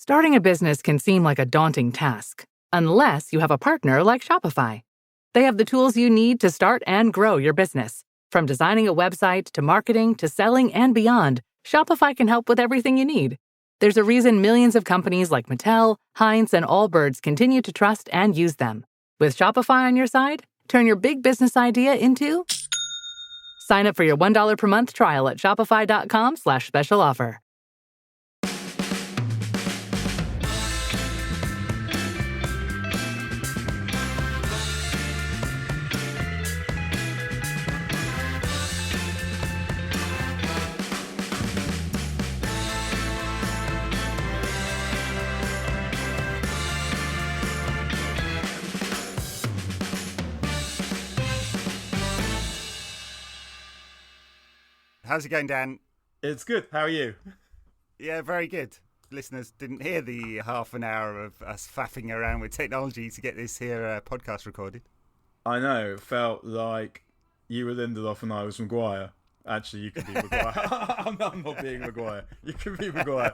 Starting a business can seem like a daunting task, unless you have a partner like Shopify. They have the tools you need to start and grow your business. From designing a website to marketing to selling and beyond, Shopify can help with everything you need. There's a reason millions of companies like Mattel, Heinz, and Allbirds continue to trust and use them. With Shopify on your side, turn your big business idea into... Sign up for your $1 per month trial at shopify.com/special offer. How's it going, Dan? It's good. How are you? Yeah, very good. Listeners didn't hear the half an hour of us faffing around with technology to get this here podcast recorded. I know. It felt like you were Lindelof and I was Maguire. Actually, you can be Maguire. I'm not being Maguire. You can be Maguire.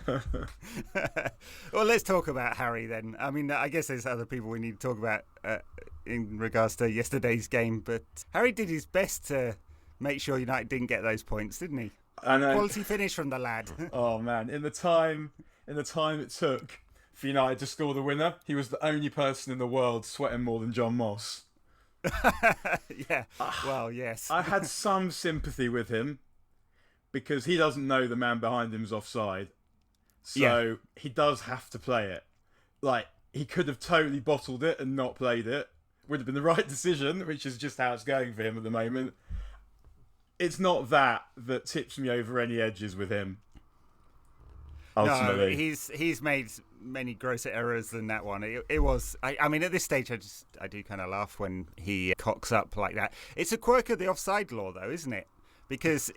Well, let's talk about Harry then. I mean, I guess there's other people we need to talk about in regards to yesterday's game, but Harry did his best to make sure United didn't get those points, didn't he? I know. Quality finish from the lad. Oh man, in the time it took for United to score the winner, he was the only person in the world sweating more than John Moss. Yeah. Well, yes. I had some sympathy with him because he doesn't know the man behind him's offside. So he does have to play it. Like, he could have totally bottled it and not played it. Would have been the right decision, which is just how it's going for him at the moment. It's not that tips me over any edges with him. Ultimately. No, he's made many grosser errors than that one. It was. I mean, at this stage, I do kind of laugh when he cocks up like that. It's a quirk of the offside law, though, isn't it? Because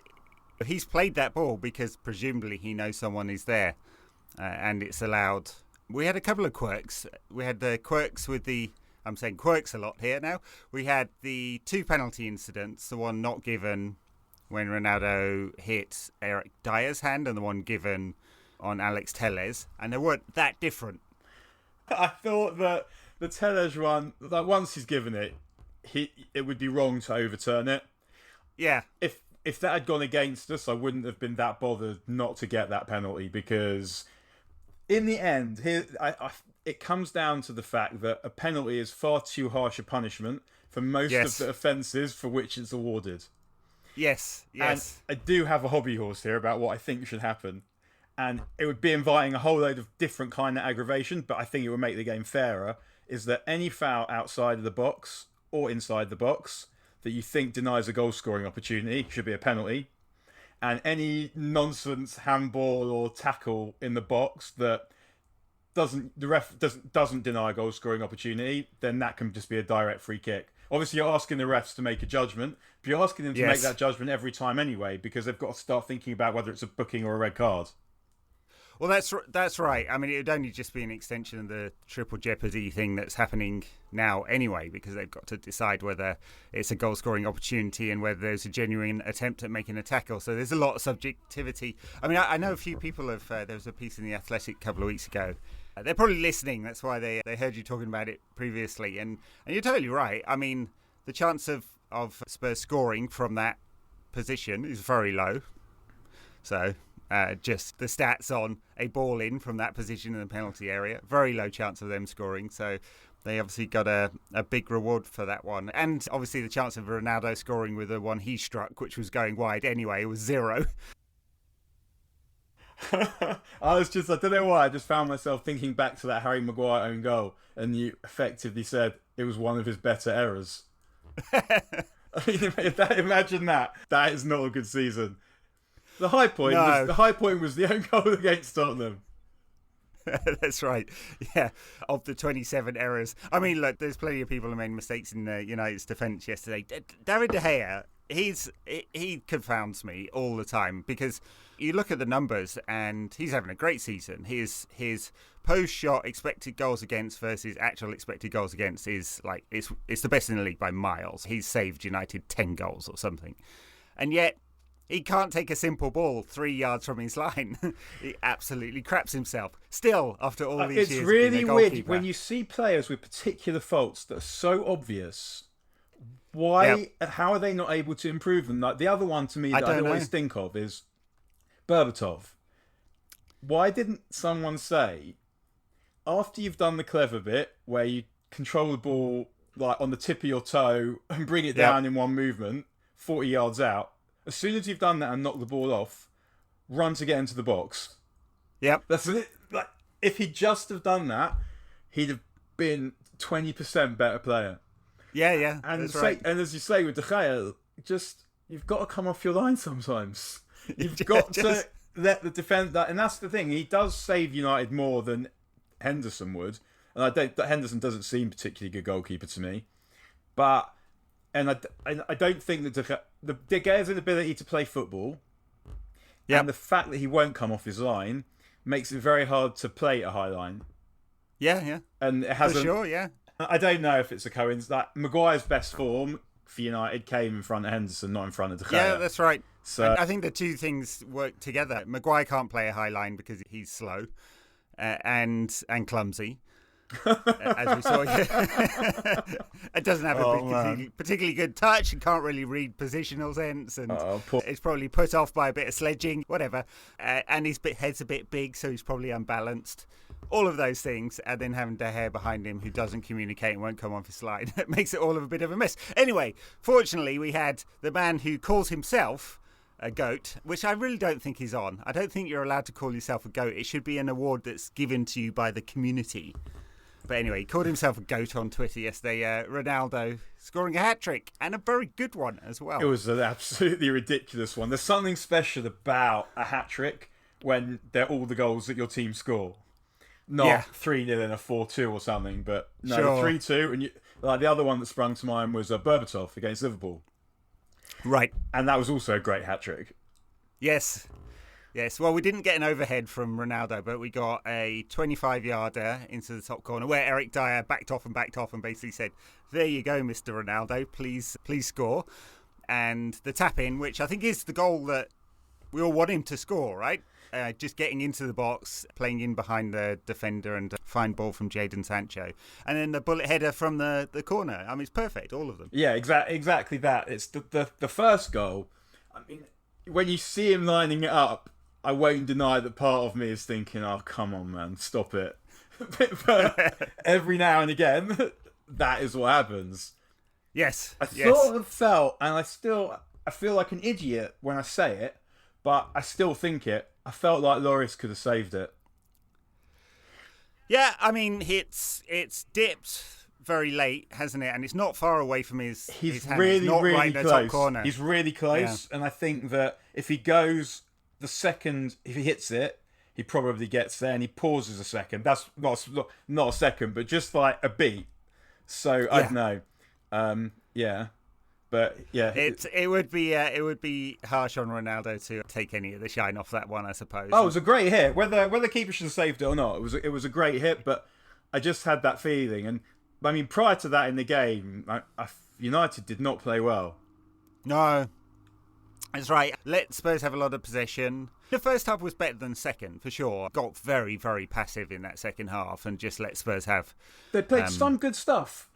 he's played that ball because presumably he knows someone is there, and it's allowed. We had a couple of quirks. We had the quirks with the. I'm saying quirks a lot here now. We had the two penalty incidents. The one not given when Ronaldo hit Eric Dyer's hand, and the one given on Alex Telles, and they weren't that different. I thought that the Telles one, that once he's given it, it would be wrong to overturn it. Yeah. If that had gone against us, I wouldn't have been that bothered not to get that penalty, because in the end, it comes down to the fact that a penalty is far too harsh a punishment for most of the offences for which it's awarded. Yes. And I do have a hobby horse here about what I think should happen. And it would be inviting a whole load of different kind of aggravation, but I think it would make the game fairer, is that any foul outside of the box or inside the box that you think denies a goal-scoring opportunity should be a penalty. And any nonsense handball or tackle in the box that the ref doesn't deny a goal-scoring opportunity, then that can just be a direct free kick. Obviously, you're asking the refs to make a judgment, but you're asking them to make that judgment every time anyway, because they've got to start thinking about whether it's a booking or a red card. Well, that's right. I mean, it would only just be an extension of the triple jeopardy thing that's happening now anyway, because they've got to decide whether it's a goal-scoring opportunity and whether there's a genuine attempt at making a tackle. So there's a lot of subjectivity. I mean, I know a few people have... there was a piece in The Athletic a couple of weeks ago. They're probably listening. That's why they heard you talking about it previously. And you're totally right. I mean, the chance of Spurs scoring from that position is very low. So... just the stats on a ball in from that position in the penalty area. Very low chance of them scoring. So they obviously got a big reward for that one. And obviously the chance of Ronaldo scoring with the one he struck, which was going wide anyway, was 0. I don't know why, I just found myself thinking back to that Harry Maguire own goal, and you effectively said it was one of his better errors. I mean, imagine that. That is not a good season. The high point was the own goal against Tottenham. That's right. Yeah, of the 27 errors. I mean, look, there's plenty of people who made mistakes in United's defence yesterday. David De Gea, he confounds me all the time, because you look at the numbers and he's having a great season. His post-shot expected goals against versus actual expected goals against is like it's the best in the league by miles. He's saved United 10 goals or something. And yet He can't take a simple ball 3 yards from his line. He absolutely craps himself. Still, after all these years, it's really weird goalkeeper. when you see players with particular faults that are so obvious. Why? Yep. How are they not able to improve them? Like the other one to me that I always think of is Berbatov. Why didn't someone say, after you've done the clever bit where you control the ball like on the tip of your toe and bring it down in one movement, 40 yards out, as soon as you've done that and knocked the ball off, run to get into the box. Yep. That's it. Like, if he'd just have done that, he'd have been 20% better player. Yeah. And that's right. And as you say with De Gea, you've got to come off your line sometimes. You've got to let the defender, and that's the thing. He does save United more than Henderson would, and Henderson doesn't seem particularly good goalkeeper to me. But I don't think that De Gea's inability to play football, and the fact that he won't come off his line makes it very hard to play a high line. Yeah. And it hasn't. For sure, yeah. I don't know if it's a coincidence that Maguire's best form for United came in front of Henderson, not in front of De Gea. Yeah, that's right. So and I think the two things work together. Maguire can't play a high line because he's slow and clumsy. As we saw, it doesn't have a particularly good touch and can't really read positional sense, and it's probably put off by a bit of sledging, whatever. And his head's a bit big, so he's probably unbalanced. All of those things, and then having De Gea behind him who doesn't communicate and won't come off his slide. It makes it all of a bit of a mess. Anyway, fortunately, we had the man who calls himself a GOAT, which I really don't think he's on. I don't think you're allowed to call yourself a GOAT. It should be an award that's given to you by the community. But anyway, he called himself a GOAT on Twitter yesterday. Ronaldo scoring a hat-trick, and a very good one as well. It was an absolutely ridiculous one. There's something special about a hat-trick when they're all the goals that your team score. Not 3-0 and a 4-2 or something, but no, sure. 3-2. And the other one that sprung to mind was Berbatov against Liverpool. Right. And that was also a great hat-trick. Yes. Well, we didn't get an overhead from Ronaldo, but we got a 25-yarder into the top corner where Eric Dyer backed off and basically said, "There you go, Mr. Ronaldo, please score." And the tap-in, which I think is the goal that we all want him to score, right? Just getting into the box, playing in behind the defender, and a fine ball from Jadon Sancho. And then the bullet header from the corner. I mean, it's perfect, all of them. Yeah, exactly that. It's the first goal. I mean, when you see him lining it up, I won't deny that part of me is thinking, oh, come on, man, stop it. But every now and again, that is what happens. Yes. I sort of felt, and I feel like an idiot when I say it, but I still think it. I felt like Lloris could have saved it. Yeah, I mean, it's dipped very late, hasn't it? And it's not far away from his He's hand. really, it's not really right in the close. top corner. He's really close, and I think that if he goes the second, if he hits it, he probably gets there, and he pauses a second. That's not a second, but just like a beat. So I don't know. But yeah, it would be harsh on Ronaldo to take any of the shine off that one, I suppose. Oh, it was a great hit. Whether the keeper should have saved it or not, it was a great hit. But I just had that feeling, and I mean, prior to that in the game, United did not play well. No, that's right. Let Spurs have a lot of possession. The first half was better than second, for sure. Got very, very passive in that second half and just let Spurs have. They played some good stuff,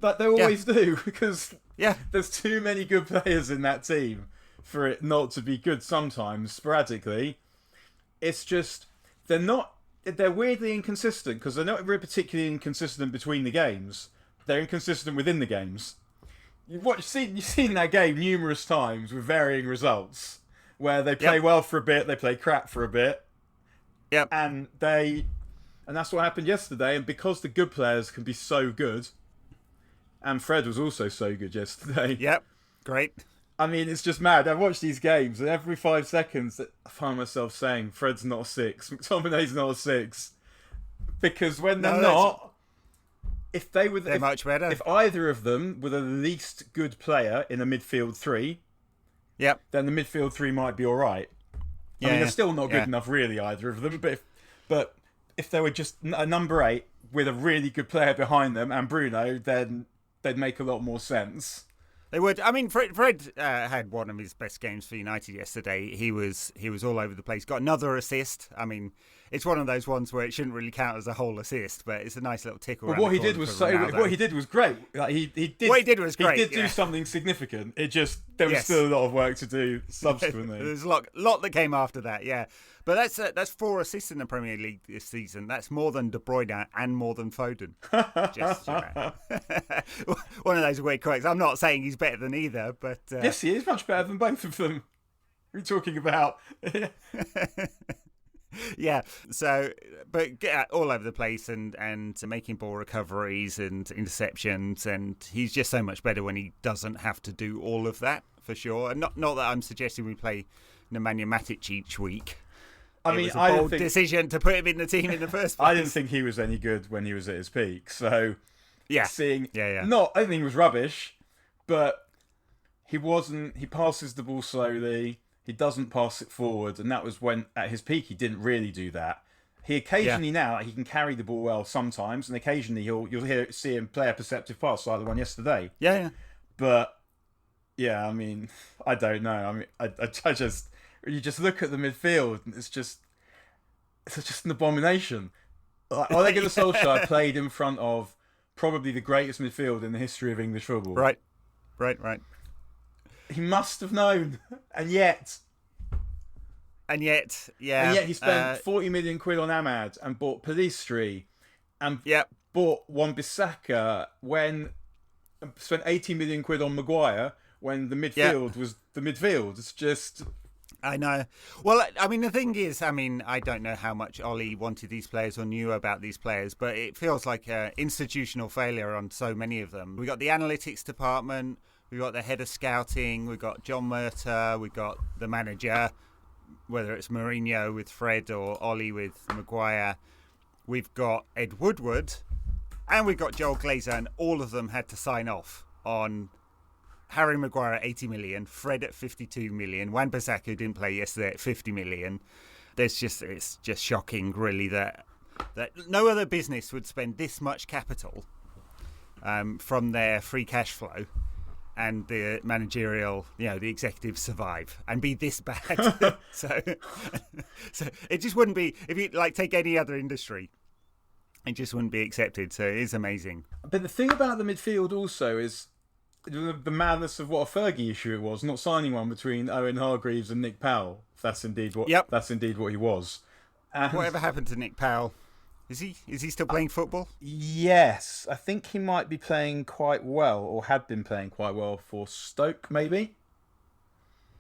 like they always do, because there's too many good players in that team for it not to be good sometimes, sporadically. It's just, they're weirdly inconsistent, because they're not really particularly inconsistent between the games. They're inconsistent within the games. You've seen that game numerous times with varying results, where they play well for a bit, they play crap for a bit. Yep. And that's what happened yesterday, and because the good players can be so good, and Fred was also so good yesterday. Yep, great. I mean, it's just mad. I watch these games, and every 5 seconds I find myself saying, Fred's not a 6, McTominay's not a 6. Because when they're not, if they were... They're much better. If either of them were the least good player in a midfield 3, then the midfield 3 might be all right. I mean, they're still not good enough, really, either of them. But if they were just a number 8 with a really good player behind them and Bruno, then they'd make a lot more sense. They would. I mean, Fred had one of his best games for United yesterday. He was all over the place. Got another assist. I mean, it's one of those ones where it shouldn't really count as a whole assist, but it's a nice little tickle. But what he did was great. Like he did. What he did was great. He did do something significant. It just there was still a lot of work to do subsequently. There's a lot that came after that. Yeah. But that's 4 assists in the Premier League this season. That's more than De Bruyne and more than Foden. Just, one of those weird quirks. I'm not saying he's better than either, but yes, he is much better than both of them. What are you talking about? Yeah. So, but all over the place and making ball recoveries and interceptions, and he's just so much better when he doesn't have to do all of that, for sure. And not that I'm suggesting we play Nemanja Matic each week. I mean, it was a bold decision to put him in the team in the first place. I didn't think he was any good when he was at his peak. So, I don't think he was rubbish, but he wasn't. He passes the ball slowly. He doesn't pass it forward, and that was when at his peak he didn't really do that. He occasionally now he can carry the ball well sometimes, and occasionally you'll see him play a perceptive pass like the one yesterday. Yeah. But I mean, I don't know. I mean, I just. You just look at the midfield, and it's just an abomination. Like, Ole Gunnar Solskjaer played in front of probably the greatest midfield in the history of English football. Right. He must have known, and yet, yeah. And yet he spent 40 million quid on Ahmad and bought Pellistri, and bought Wan-Bissaka spent 80 million quid on Maguire when the midfield was the midfield. It's just. I know. Well, I mean, the thing is, I don't know how much Ollie wanted these players or knew about these players, but it feels like institutional failure on so many of them. We got the analytics department, we got the head of scouting, we got John Murtagh, we got the manager, whether it's Mourinho with Fred or Ollie with Maguire. We've got Ed Woodward, and we've got Joel Glazer, and all of them had to sign off on Harry Maguire at 80 million, Fred at 52 million, Wan-Bissaka, who didn't play yesterday, at 50 million. It's just shocking, really, that no other business would spend this much capital from their free cash flow, and the managerial, the executives survive and be this bad. so it just wouldn't be, if you take any other industry, it just wouldn't be accepted. So it is amazing. But the thing about the midfield also is the madness of what a Fergie issue it was, not signing one between Owen Hargreaves and Nick Powell. If that's indeed what he was. And whatever happened to Nick Powell? Is he still playing football? Yes, I think he might be playing quite well, or had been playing quite well for Stoke, maybe.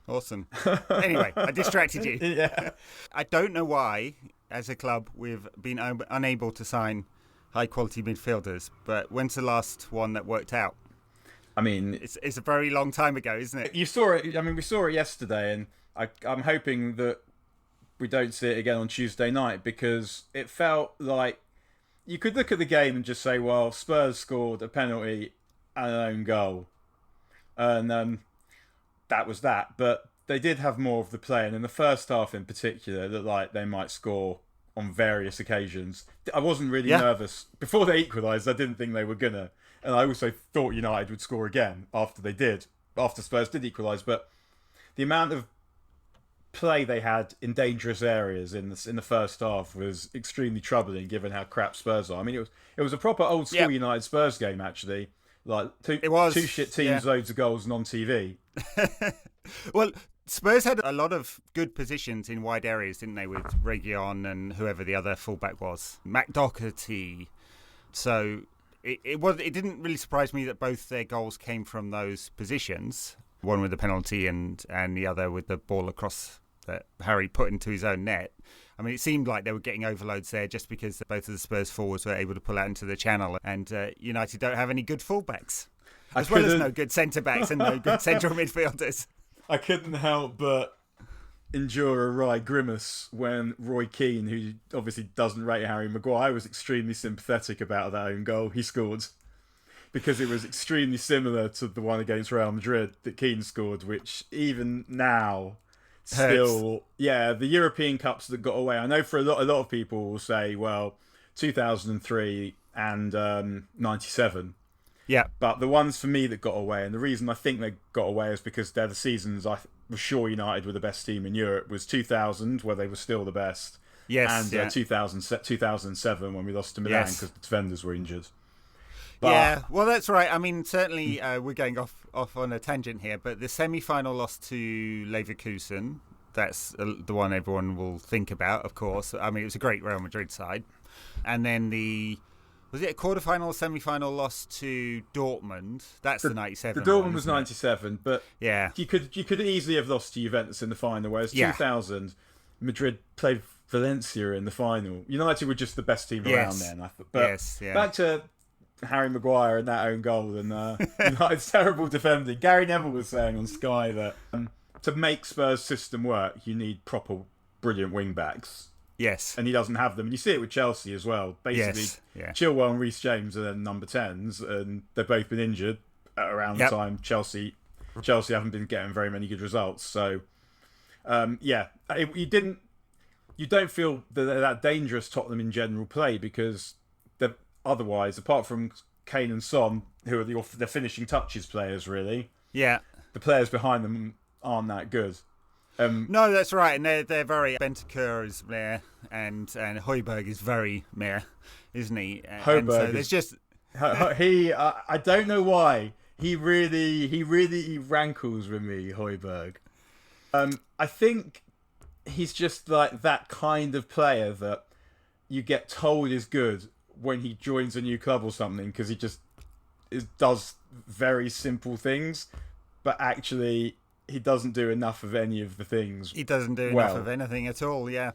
Awesome. Anyway, I distracted you. Yeah. I don't know why, as a club, we've been unable to sign high-quality midfielders, but when's the last one that worked out? I mean, it's a very long time ago, isn't it? You saw it. I mean, we saw it yesterday, and I'm hoping that we don't see it again on Tuesday night, because it felt like you could look at the game and just say, well, Spurs scored a penalty and an own goal, and that was that. But they did have more of the play, and in the first half in particular, it looked like they might score on various occasions. I wasn't really nervous. Before they equalised, I didn't think they were gonna. And I also thought United would score again after Spurs did equalise. But the amount of play they had in dangerous areas in the first half was extremely troubling, given how crap Spurs are. I mean, it was a proper old school United Spurs game, actually. Like two shit teams, loads of goals, and on TV. Well, Spurs had a lot of good positions in wide areas, didn't they, with Reguilon and whoever the other fullback was, Mac Doherty. So it didn't really surprise me that both their goals came from those positions. One with the penalty and the other with the ball across that Harry put into his own net. I mean, it seemed like they were getting overloads there just because both of the Spurs forwards were able to pull out into the channel, and United don't have any good fullbacks, as well as no good centre-backs and no good central midfielders. I couldn't help but endure a wry grimace when Roy Keane, who obviously doesn't rate Harry Maguire, was extremely sympathetic about that own goal he scored, because it was extremely similar to the one against Real Madrid that Keane scored, which even now still, the European Cups that got away. I know for a lot of people will say, well, 2003 and 97. Yeah. But the ones for me that got away, and the reason I think they got away is because they're the seasons I was sure United were the best team in Europe, was 2000, where they were still the best. Yes. And 2007, when we lost to Milan because the defenders were injured. But, yeah, well, that's right. I mean, certainly we're going off on a tangent here, but the semi-final loss to Leverkusen, that's the one everyone will think about, of course. I mean, it was a great Real Madrid side. And then was it a quarter-final or semi-final loss to Dortmund? That's the 97 The Dortmund one, was 97, but yeah, you could easily have lost to Juventus in the final, whereas 2000, Madrid played Valencia in the final. United were just the best team around then, I thought. But back to Harry Maguire and that own goal and United's terrible defending. Gary Neville was saying on Sky that to make Spurs' system work, you need proper, brilliant wing-backs. Yes. And he doesn't have them. And you see it with Chelsea as well. Basically, Chilwell and Reece James are then number 10s, and they've both been injured at around the time Chelsea haven't been getting very many good results. So, you don't feel that they're that dangerous, Tottenham, in general play, because they're otherwise, apart from Kane and Son, who are the finishing touches players, really. Yeah. The players behind them aren't that good. No, that's right, and they're very. Bentancur is meh, and Højbjerg is very meh, isn't he? Højbjerg is just he. I don't know why he really rankles with me, Højbjerg. I think he's just like that kind of player that you get told is good when he joins a new club or something, because he just does very simple things, but actually he doesn't do enough of any of the things. He doesn't do enough of anything at all, yeah.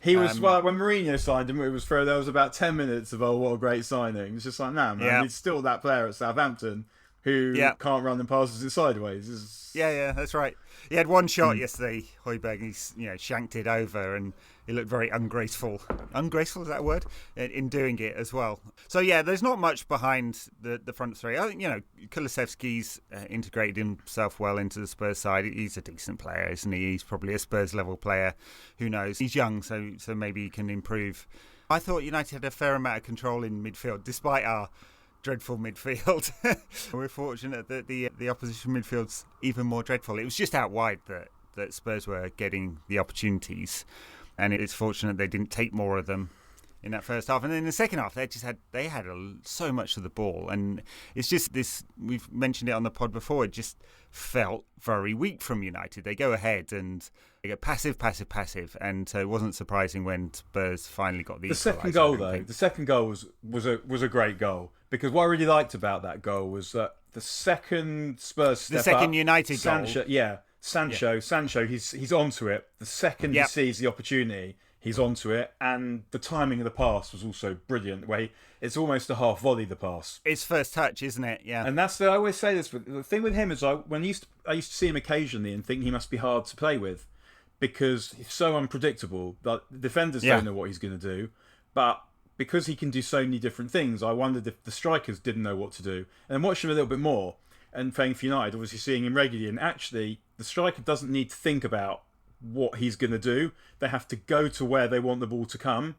He was, when Mourinho signed him, there was about 10 minutes of, what a great signing. It's just like, nah, man, he's still that player at Southampton who can't run and passes it sideways. Yeah, that's right. He had one shot yesterday, Højbjerg, he shanked it over, and he looked very ungraceful. Ungraceful, is that a word? In doing it as well. So, there's not much behind the front three. I think, Kulusevski's integrated himself well into the Spurs side. He's a decent player, isn't he? He's probably a Spurs-level player. Who knows? He's young, so maybe he can improve. I thought United had a fair amount of control in midfield, despite our dreadful midfield. We're fortunate that the opposition midfield's even more dreadful. It was just out wide that Spurs were getting the opportunities, and it's fortunate they didn't take more of them in that first half. And then in the second half, they had so much of the ball, and it's just this. We've mentioned it on the pod before. It just felt very weak from United. They go ahead and they get passive, and so it wasn't surprising when Spurs finally got the second goal. The second goal was a great goal, because what I really liked about that goal was that the second Spurs step up, the second United goal, Sancho, he's onto it. The second he sees the opportunity, he's onto it, and the timing of the pass was also brilliant. It's almost a half volley, the pass. It's first touch, isn't it? Yeah. And I always say this, but the thing with him is I used to see him occasionally and think he must be hard to play with, because he's so unpredictable. Like, the defenders don't know what he's going to do, but because he can do so many different things, I wondered if the strikers didn't know what to do. And then watching him a little bit more, and playing for United, obviously seeing him regularly, and actually the striker doesn't need to think about what he's going to do. They have to go to where they want the ball to come,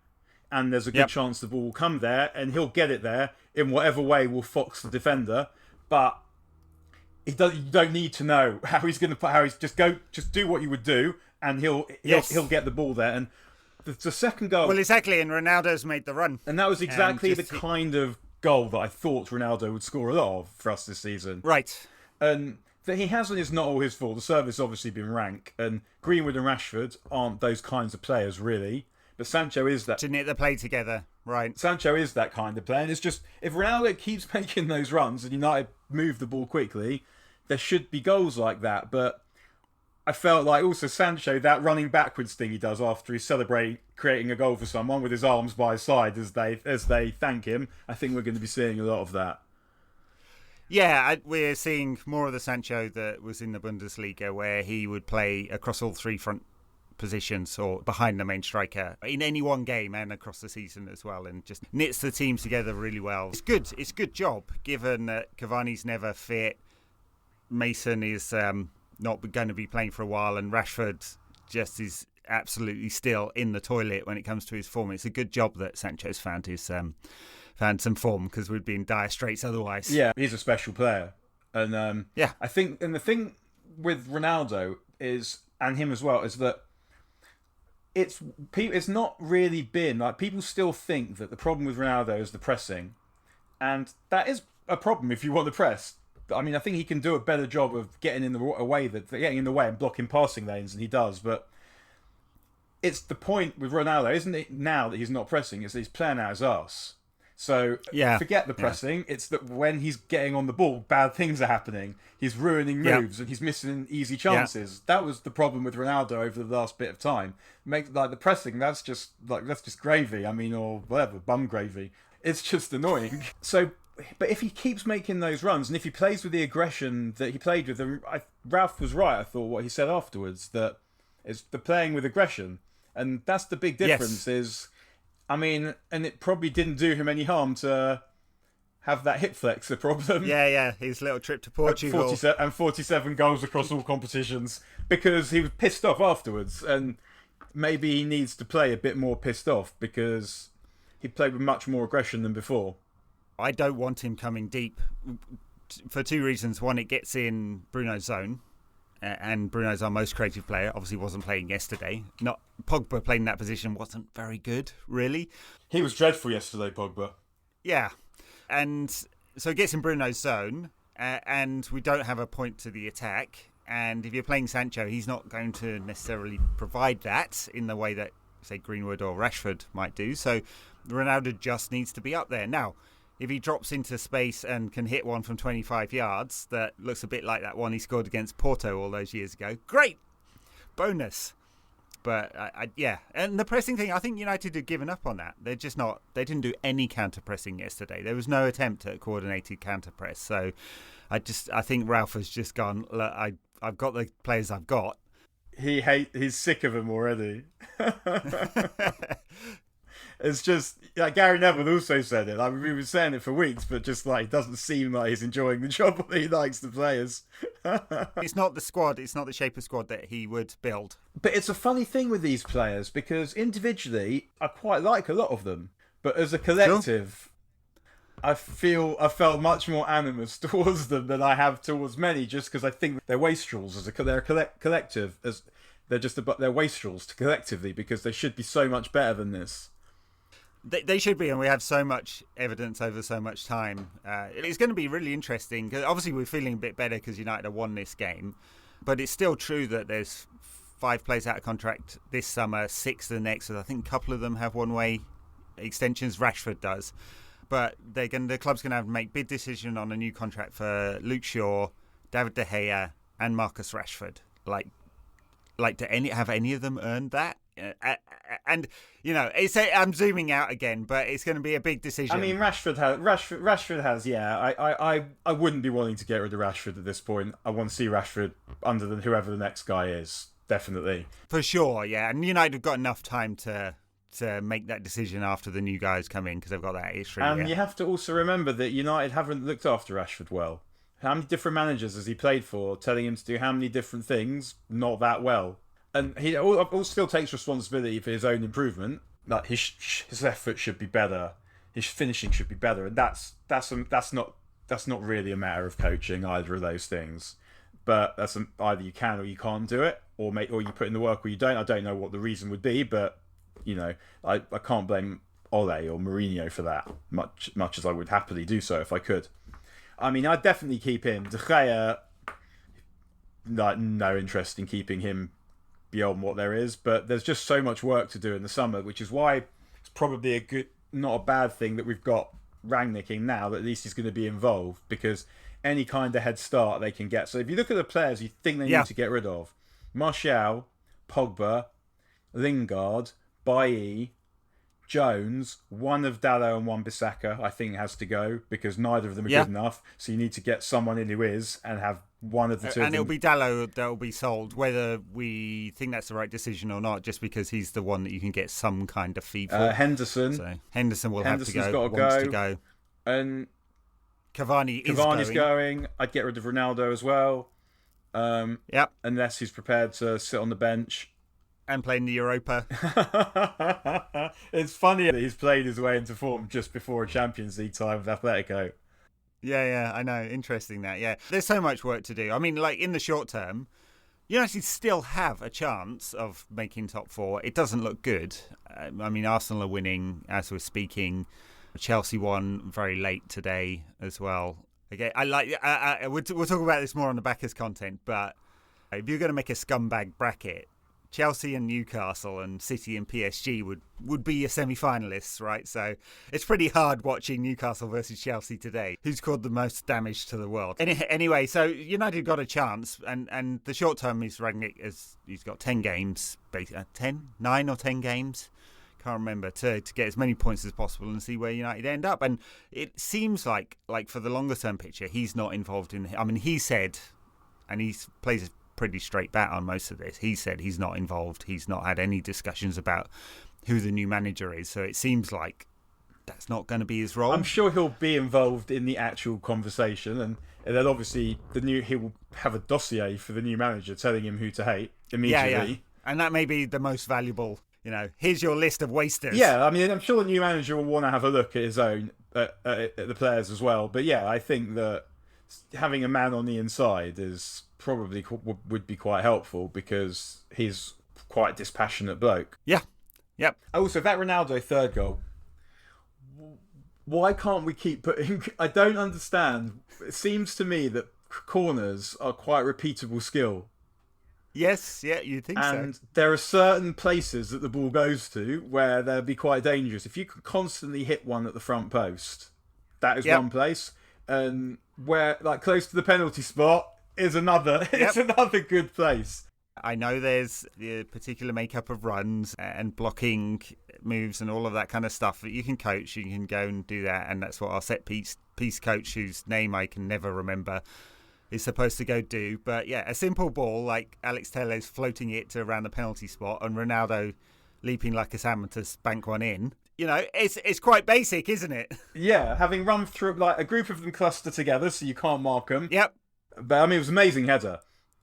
and there's a good chance the ball will come there, and he'll get it there in whatever way will fox the defender. But you don't need to know how he's going to put. Just do what you would do, and he'll get the ball there. And the second goal, well, exactly, and Ronaldo's made the run, and that was exactly the kind of goal that I thought Ronaldo would score a lot of for us this season. Right, and that he hasn't is not all his fault. The service obviously been rank, and Greenwood and Rashford aren't those kinds of players really. But Sancho is that. To knit the play together, right? Sancho is that kind of player, and it's just, if Ronaldo keeps making those runs and United move the ball quickly, there should be goals like that. But I felt like also Sancho, that running backwards thing he does after he celebrates creating a goal for someone with his arms by his side as they thank him. I think we're going to be seeing a lot of that. Yeah, we're seeing more of the Sancho that was in the Bundesliga, where he would play across all three front positions or behind the main striker in any one game and across the season as well, and just knits the teams together really well. It's a good job, given that Cavani's never fit, Mason is not going to be playing for a while, and Rashford just absolutely still in the toilet when it comes to his form. It's a good job that Sancho's found some form, because we'd be in dire straits otherwise. Yeah, he's a special player. And Yeah. I think, and the thing with Ronaldo is, and him as well, is that it's not really been like, people still think that the problem with Ronaldo is the pressing, and that is a problem if you want to press. I mean, I think he can do a better job of getting in the way and blocking passing lanes than he does. But it's the point with Ronaldo, isn't it? Now that he's not pressing, is that he's playing out his arse. So forget the pressing. It's that when he's getting on the ball, bad things are happening. He's ruining moves and he's missing easy chances. That was the problem with Ronaldo over the last bit of time. The pressing, that's just gravy. I mean, or whatever, bum gravy. It's just annoying. So, but if he keeps making those runs, and if he plays with the aggression that he played with, Ralph was right, I thought, what he said afterwards, that it's the playing with aggression. And that's the big difference is, I mean, and it probably didn't do him any harm to have that hip flexor problem. Yeah, his little trip to Portugal. 47 goals across all competitions, because he was pissed off afterwards, and maybe he needs to play a bit more pissed off, because he played with much more aggression than before. I don't want him coming deep for two reasons. One, it gets in Bruno's zone, and Bruno's our most creative player. Obviously wasn't playing yesterday. Not Pogba playing that position wasn't very good, really. He was dreadful yesterday, Pogba. Yeah. And so it gets in Bruno's zone, and we don't have a point to the attack. And if you're playing Sancho, he's not going to necessarily provide that in the way that, say, Greenwood or Rashford might do. So Ronaldo just needs to be up there. Now, if he drops into space and can hit one from 25 yards that looks a bit like that one he scored against Porto all those years ago, great! Bonus. But, and the pressing thing, I think United had given up on that. They didn't do any counter-pressing yesterday. There was no attempt at coordinated counter-press. So I think Ralph has just gone, look, I've got the players I've got. He's sick of them already. It's just, like, Gary Neville also said it. I mean, we were saying it for weeks, but just like, it doesn't seem like he's enjoying the job that he likes the players. It's not the squad, it's not the shape of squad that he would build. But it's a funny thing with these players, because individually, I quite like a lot of them. But as a collective, sure, I felt much more animus towards them than I have towards many, just because I think they're wastrels. They're a collective. They're wastrels collectively, because they should be so much better than this. They should be, and we have so much evidence over so much time. It's going to be really interesting, because obviously we're feeling a bit better because United have won this game, but it's still true that there's 5 players out of contract this summer, 6 the next. I think a couple of them have one-way extensions. Rashford does, but the club's going to have to make big decision on a new contract for Luke Shaw, David De Gea, and Marcus Rashford. Have any of them earned that? And I'm zooming out again, but it's going to be a big decision. I mean, Rashford has. Yeah, I wouldn't be wanting to get rid of Rashford at this point. I want to see Rashford under whoever the next guy is, definitely, for sure. Yeah, and United have got enough time to make that decision after the new guys come in, because they've got that history. And you have to also remember that United haven't looked after Rashford well. How many different managers has he played for, telling him to do how many different things? Not that well. And he all still takes responsibility for his own improvement. Like, his effort should be better, his finishing should be better, and that's not really a matter of coaching, either of those things. But either you can or you can't do it, or you put in the work or you don't. I don't know what the reason would be, but I can't blame Ole or Mourinho for that, much as I would happily do so if I could. I mean, I'd definitely keep him. De Gea, no interest in keeping him beyond what there is, but there's just so much work to do in the summer, which is why it's probably not a bad thing that we've got Rangnick in now, that at least he's going to be involved, because any kind of head start they can get. So if you look at the players you think they need to get rid of, Martial, Pogba, Lingard, Bailly, Jones, one of Dalot and one Bissaka, I think has to go, because neither of them are good enough. So you need to get someone in who is, and have one of the two. And it'll be Dalot that will be sold, whether we think that's the right decision or not, just because he's the one that you can get some kind of fee for. Henderson. So Henderson will have to go. Got to go. And Cavani's going. I'd get rid of Ronaldo as well. Unless he's prepared to sit on the bench. And playing the Europa. It's funny that he's played his way into form just before a Champions League tie with Atletico. Yeah, I know. Interesting that, yeah. There's so much work to do. I mean, like, in the short term, United still have a chance of making top four. It doesn't look good. I mean, Arsenal are winning as we're speaking. Chelsea won very late today as well. Okay, we'll talk about this more on the backers content, but if you're going to make a scumbag bracket, Chelsea and Newcastle and City and PSG would be your semi-finalists, right? So it's pretty hard watching Newcastle versus Chelsea today. Who's caused the most damage to the world? Anyway, so United got a chance, and the short term is Rangnick he's got 10 games, 9 or 10 games, can't remember, to get as many points as possible and see where United end up. And it seems like for the longer term picture, he's not involved in. I mean, he said, and he plays a pretty straight bat on most of this. He said he's not involved. He's not had any discussions about who the new manager is. So it seems like that's not going to be his role. I'm sure he'll be involved in the actual conversation, and then obviously he will have a dossier for the new manager telling him who to hate immediately. Yeah. And that may be the most valuable. Here's your list of wasters. Yeah, I mean, I'm sure the new manager will want to have a look at his own, at the players as well. But yeah, I think that having a man on the inside is probably would be quite helpful because he's quite a dispassionate bloke. Yeah. Yep. Also, that Ronaldo third goal, why can't we keep putting... I don't understand. It seems to me that corners are quite repeatable skill. Yes, yeah, you'd think so. And there are certain places that the ball goes to where they'll be quite dangerous. If you can constantly hit one at the front post, that is one place. And where, like, close to the penalty spot is another. It's another good place. I know there's the particular makeup of runs and blocking moves and all of that kind of stuff that you can coach. You can go and do that, and that's what our set piece coach, whose name I can never remember, is supposed to go do. But yeah, a simple ball like Alex Telles floating it to around the penalty spot and Ronaldo leaping like a salmon to spank one in. It's quite basic, isn't it? Yeah, having run through, like, a group of them cluster together so you can't mark them. Yep. But I mean, it was an amazing header.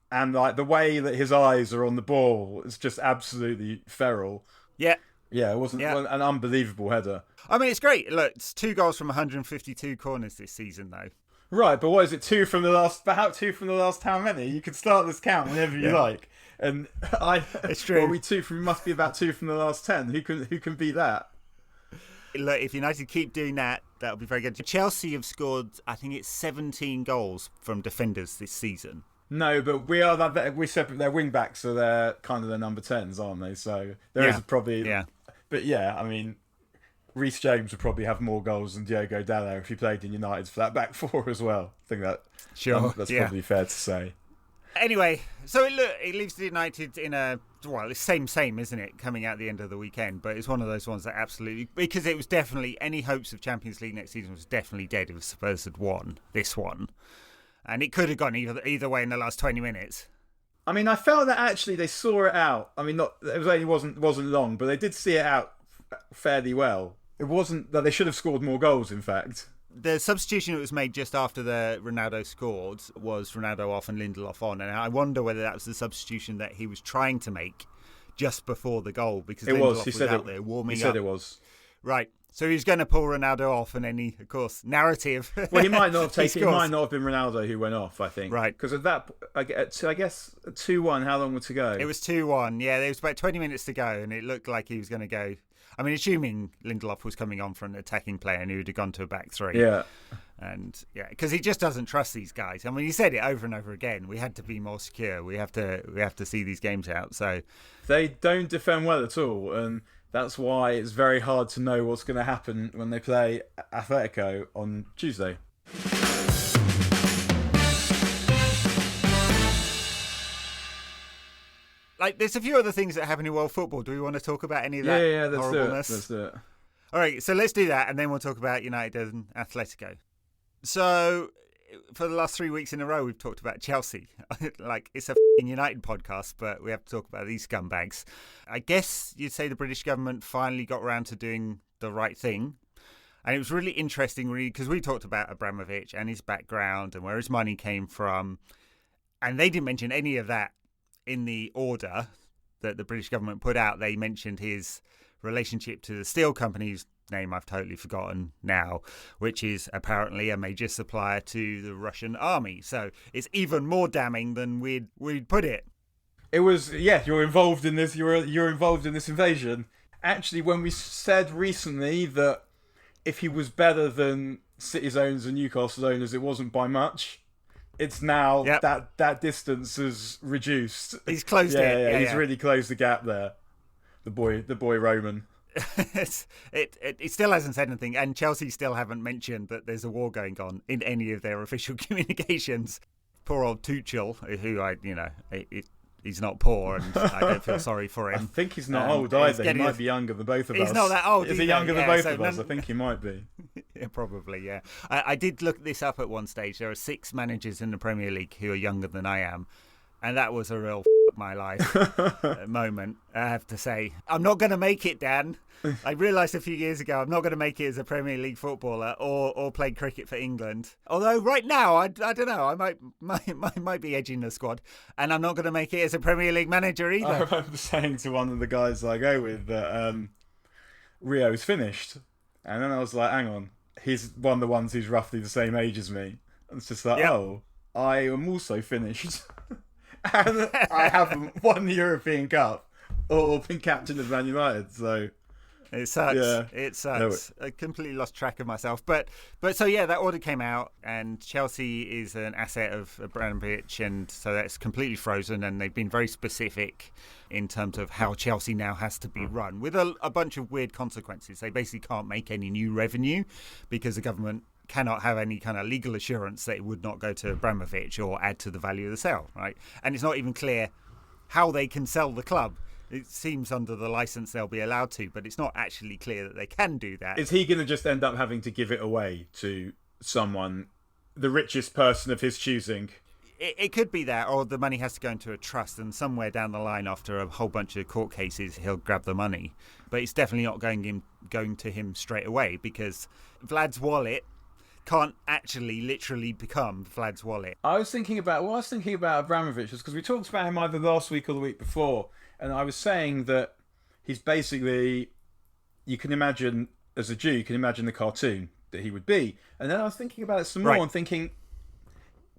And like the way that his eyes are on the ball is just absolutely feral. Yeah. Yeah, it wasn't an unbelievable header. I mean, it's great. Look, it's 2 goals from 152 corners this season, though. Right, but what is it? 2 from the last? About 2 from the last? How many? You can start this count whenever you like. And it's true. Well, we must be about 2 from the last 10. Who can beat that? Look, if United keep doing that, that'll be very good. Chelsea have scored, I think it's 17 goals from defenders this season. No, but we separate their wing backs, so they're kind of the number 10s, aren't they? So there is probably. Yeah. But yeah, I mean, Reece James would probably have more goals than Diogo Dalot if he played in United's flat back 4 as well. I think that's probably fair to say. Anyway, so it leaves United in a... Well, it's same, isn't it, coming out the end of the weekend? But it's one of those ones that absolutely... Because it was definitely... Any hopes of Champions League next season was definitely dead if Spurs had won this one. And it could have gone either way in the last 20 minutes. I mean, I felt that actually they saw it out. I mean, wasn't long, but they did see it out fairly well. It wasn't that they should have scored more goals, in fact. The substitution that was made just after the Ronaldo scored was Ronaldo off and Lindelof on, and I wonder whether that was the substitution that he was trying to make just before the goal, because Lindelof was out there warming up. He said it was. Right. So he's going to pull Ronaldo off, and any, of course, narrative. Well, he might not have taken. It might not have been Ronaldo who went off, I think. Right. Because of that, I guess 2-1. How long to go? It was 2-1. Yeah, there was about 20 minutes to go, and it looked like he was going to go. I mean, assuming Lindelof was coming on for an attacking player and he would have gone to a back 3. Yeah. And yeah, because he just doesn't trust these guys. I mean, he said it over and over again. We had to be more secure. We have to see these games out. So they don't defend well at all, and that's why it's very hard to know what's going to happen when they play Atletico on Tuesday. Like, there's a few other things that happen in world football. Do we want to talk about any of that horribleness? Let's do it. All right, so let's do that, and then we'll talk about United and Atletico. So, for the last 3 weeks in a row, we've talked about Chelsea. Like, it's a United podcast, but we have to talk about these scumbags. I guess you'd say the British government finally got around to doing the right thing. And it was really interesting, really, because we talked about Abramovich and his background and where his money came from. And they didn't mention any of that in the order that the British government put out, they mentioned his relationship to the steel company, whose name I've totally forgotten now, which is apparently a major supplier to the Russian army. So it's even more damning than we'd put it. It was, yeah, you're involved in this. You're involved in this invasion. Actually, when we said recently that if he was better than City's owners and Newcastle's owners, it wasn't by much. It's now that distance is reduced. He's closed it. Yeah, he's really closed the gap there. The boy Roman. It still hasn't said anything, and Chelsea still haven't mentioned that there's a war going on in any of their official communications. Poor old Tuchel, who he's not poor, and I don't feel sorry for him. I think he's not old either. He might be younger than both of us. He's not that old. Is he younger than both of us? I think he might be. Yeah, probably, yeah. I did look this up at one stage. There are 6 managers in the Premier League who are younger than I am, and that was a real my life moment, I have to say. I'm not going to make it, Dan. I realised a few years ago I'm not going to make it as a Premier League footballer or play cricket for England. Although right now, I don't know, I might be edging the squad, and I'm not going to make it as a Premier League manager either. I remember saying to one of the guys I go with that Rio's finished, and then I was like, hang on, he's one of the ones who's roughly the same age as me. And it's just like, oh, I am also finished. And I haven't won the European Cup or been captain of Man United, so it sucks. Yeah. It sucks. I completely lost track of myself. But so yeah, that order came out, and Chelsea is an asset of Abramovich, and so that's completely frozen. And they've been very specific in terms of how Chelsea now has to be run, with a bunch of weird consequences. They basically can't make any new revenue because the government cannot have any kind of legal assurance that it would not go to Abramovich or add to the value of the sale, right? And it's not even clear how they can sell the club. It seems under the license they'll be allowed to, but it's not actually clear that they can do that. Is he going to just end up having to give it away to someone, the richest person of his choosing? It could be that, or the money has to go into a trust, and somewhere down the line, after a whole bunch of court cases, he'll grab the money. But it's definitely not going to him straight away, because Vlad's wallet can't actually literally become Vlad's wallet. I was thinking about Abramovich because we talked about him either last week or the week before, and I was saying that he's basically, you can imagine, as a Jew, you can imagine the cartoon that he would be. And then I was thinking about it some more and thinking,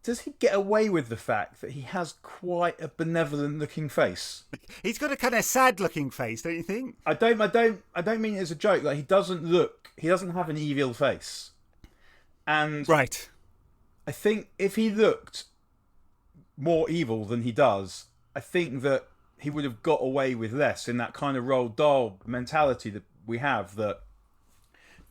does he get away with the fact that he has quite a benevolent looking face? He's got a kind of sad looking face, don't you think? I don't mean it as a joke. Like, he doesn't have an evil face. And right. I think if he looked more evil than he does, I think that he would have got away with less in that kind of Roald Dahl mentality that we have, that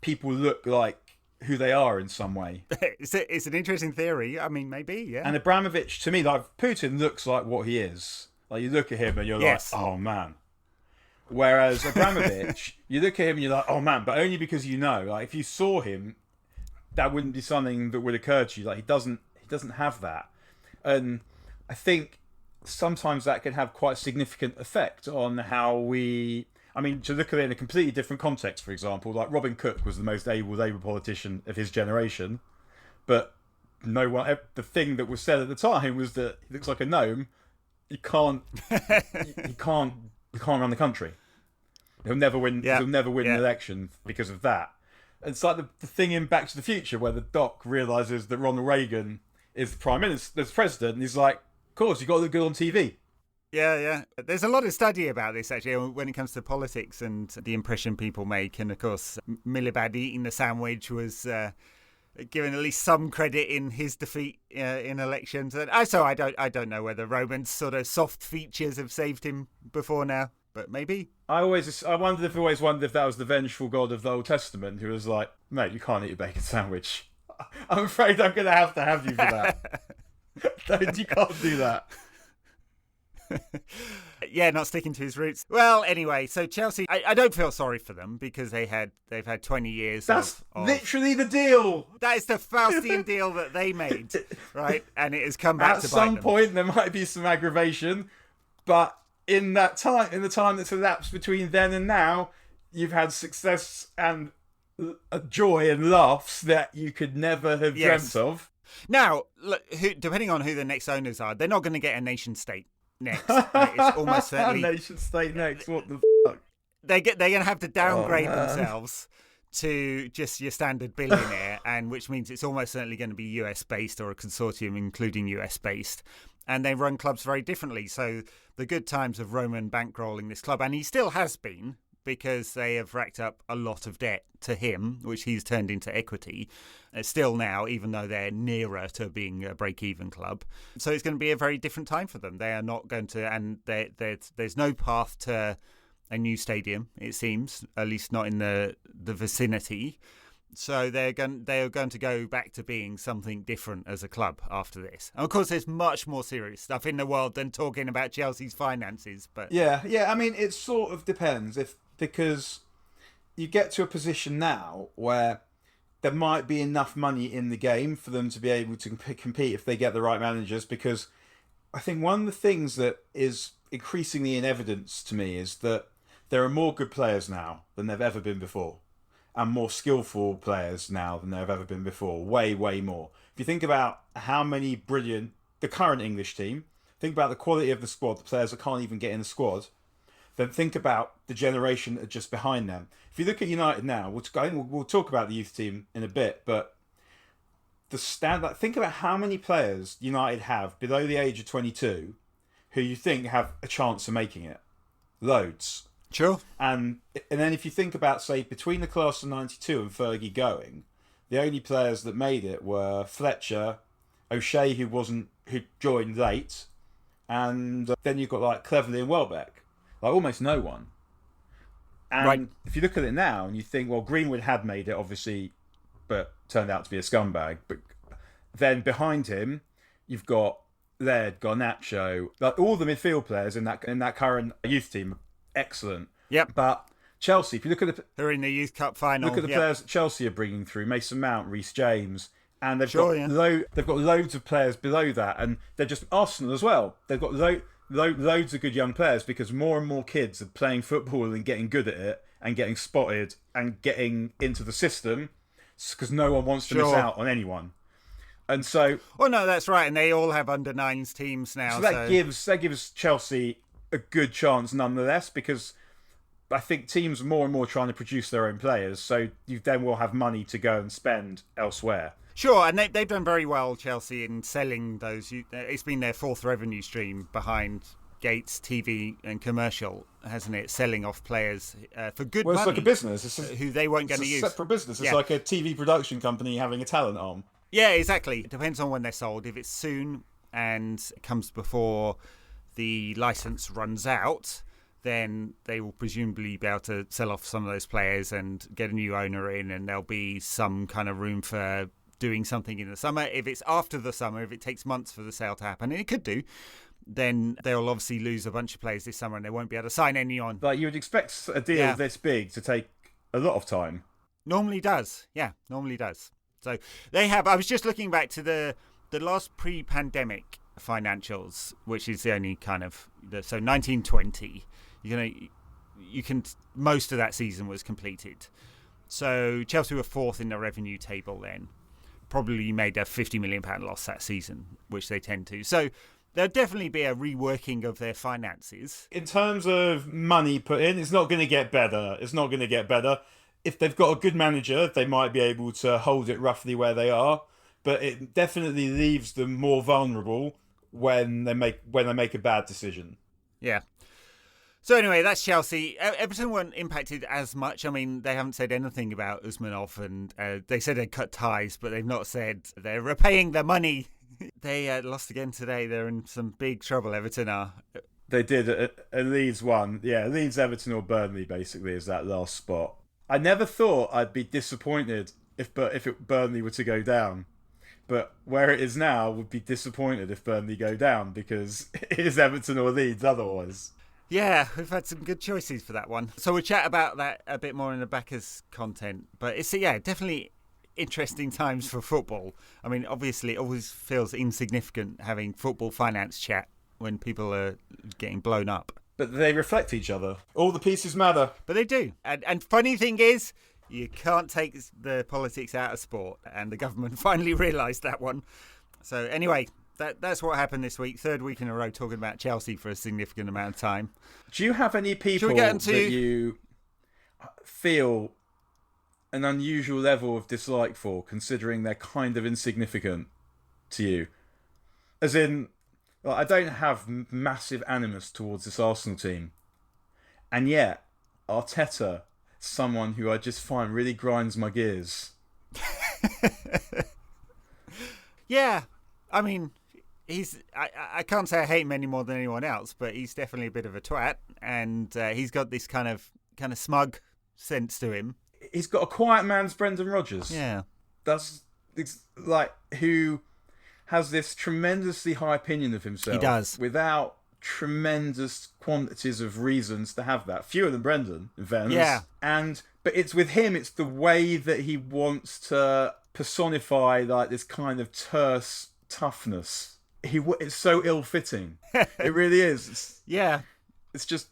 people look like who they are in some way. It's an interesting theory. I mean, maybe, yeah. And Abramovich, to me, like, Putin looks like what he is. Like, you look at him and you're like, oh man. Whereas Abramovich, you look at him and you're like, oh man, but only because you know. Like, if you saw him, that wouldn't be something that would occur to you. Like, he doesn't have that. And I think sometimes that can have quite a significant effect on how we... I mean, to look at it in a completely different context, for example, like Robin Cook was the most able Labour politician of his generation, but no one... The thing that was said at the time was that he looks like a gnome. You can't run the country. He'll never win. Yeah. He'll never win an election because of that. It's like the thing in Back to the Future where the Doc realises that Ronald Reagan is the Prime Minister, the President, and he's like, of course, you've got to look good on TV. Yeah. There's a lot of study about this, actually, when it comes to politics and the impression people make. And, of course, Miliband eating the sandwich was given at least some credit in his defeat in elections. And so I don't know whether Roman's sort of soft features have saved him before now. But maybe. I always wondered if that was the vengeful God of the Old Testament who was like, mate, you can't eat a bacon sandwich. I'm afraid I'm going to have you for that. You can't do that. Yeah, not sticking to his roots. Well, anyway, so Chelsea, I don't feel sorry for them because they've had 20 years. That's literally the deal. That is the Faustian deal that they made, right? And it has come back to bite them. At some point, there might be some aggravation, but in the time that's elapsed between then and now, you've had success and joy and laughs that you could never have dreamt of. Now, look, depending on who the next owners are, they're not going to get a nation state. next. It's almost certainly nation state next. What the fuck? They're going to have to downgrade themselves to just your standard billionaire, and which means it's almost certainly going to be US based or a consortium including US based. And they run clubs very differently. So the good times of Roman bankrolling this club, and he still has been, because they have racked up a lot of debt to him, which he's turned into equity, still now, even though they're nearer to being a break-even club. So it's going to be a very different time for them. They are not going to, and there's no path to a new stadium, it seems, at least not in the vicinity. So they are going to go back to being something different as a club after this. And of course, there's much more serious stuff in the world than talking about Chelsea's finances. But yeah. I mean, it sort of depends because you get to a position now where there might be enough money in the game for them to be able to compete if they get the right managers. Because I think one of the things that is increasingly in evidence to me is that there are more good players now than there've ever been before, and more skillful players now than there have ever been before. Way, way more. If you think about how many the current English team, think about the quality of the squad, the players that can't even get in the squad, then think about the generation that are just behind them. If you look at United now, we'll talk about the youth team in a bit, but think about how many players United have below the age of 22 who you think have a chance of making it. Loads. Sure. And then if you think about, say, between the class of 92 and Fergie going, the only players that made it were Fletcher, O'Shea, who joined late, and then you've got like Cleverley and Welbeck. Like almost no one. And right. If you look at it now and you think, well, Greenwood had made it, obviously, but turned out to be a scumbag. But then behind him, you've got Laird, Garnacho, like all the midfield players in that current youth team, excellent. Yep. But Chelsea, if you look at they're in the Youth Cup final. Look at the players that Chelsea are bringing through: Mason Mount, Reece James, and they've got loads of players below that, and they're just Arsenal as well. They've got loads of good young players because more and more kids are playing football and getting good at it and getting spotted and getting into the system because no one wants to miss out on anyone. And so, well, no, that's right, and they all have under-9s teams now. So that gives Chelsea a good chance nonetheless, because I think teams are more and more trying to produce their own players, so you then will have money to go and spend elsewhere. Sure, and they've done very well, Chelsea, in selling those. It's been their fourth revenue stream behind Gates, TV and commercial, hasn't it? Selling off players for good money. Well, it's like a business. Who they weren't going to use. It's a separate business. It's like a TV production company having a talent arm. Yeah, exactly. It depends on when they're sold. If it's soon and it comes before the license runs out, then they will presumably be able to sell off some of those players and get a new owner in, and there'll be some kind of room for doing something in the summer. If it's after the summer, if it takes months for the sale to happen, and it could do, then they'll obviously lose a bunch of players this summer and they won't be able to sign any on. But you would expect a deal this big to take a lot of time. Normally does. Yeah, normally does. So they have, I was just looking back to the last pre-pandemic financials, which is the only kind of, so 1920, you can, most of that season was completed. So Chelsea were fourth in the revenue table then. Probably made a £50 million loss that season, which they tend to. So there'll definitely be a reworking of their finances. In terms of money put in, it's not going to get better. It's not going to get better. If they've got a good manager, they might be able to hold it roughly where they are. But it definitely leaves them more vulnerable when they make a bad decision. Yeah. So anyway, that's Chelsea. Everton weren't impacted as much. I mean, they haven't said anything about Usmanov, and they said they cut ties, but they've not said they're repaying their money. They lost again today. They're in some big trouble, Everton are. They did. A Leeds won. Yeah, Leeds, Everton or Burnley basically is that last spot. I never thought I'd be disappointed if Burnley were to go down. But where it is now, would be disappointed if Burnley go down, because it is Everton or Leeds otherwise. Yeah, we've had some good choices for that one. So we'll chat about that a bit more in the backers content. But it's, definitely interesting times for football. I mean, obviously, it always feels insignificant having football finance chat when people are getting blown up. But they reflect each other. All the pieces matter. But they do. And funny thing is, you can't take the politics out of sport. And the government finally realised that one. So anyway, that's what happened this week. Third week in a row talking about Chelsea for a significant amount of time. Do you have any people that you feel an unusual level of dislike for, considering they're kind of insignificant to you? As in, I don't have massive animus towards this Arsenal team, and yet Arteta, someone who I just find really grinds my gears. Yeah, I mean, I can't say I hate him any more than anyone else, but he's definitely a bit of a twat, and he's got this kind of smug sense to him. He's got a quiet man's Brendan Rodgers. Yeah, that's like who has this tremendously high opinion of himself. He does, without tremendous quantities of reasons to have that. Fewer than Brendan, in fairness. Yeah, but it's with him. It's the way that he wants to personify like this kind of terse toughness. It's so ill-fitting. It really is. It's just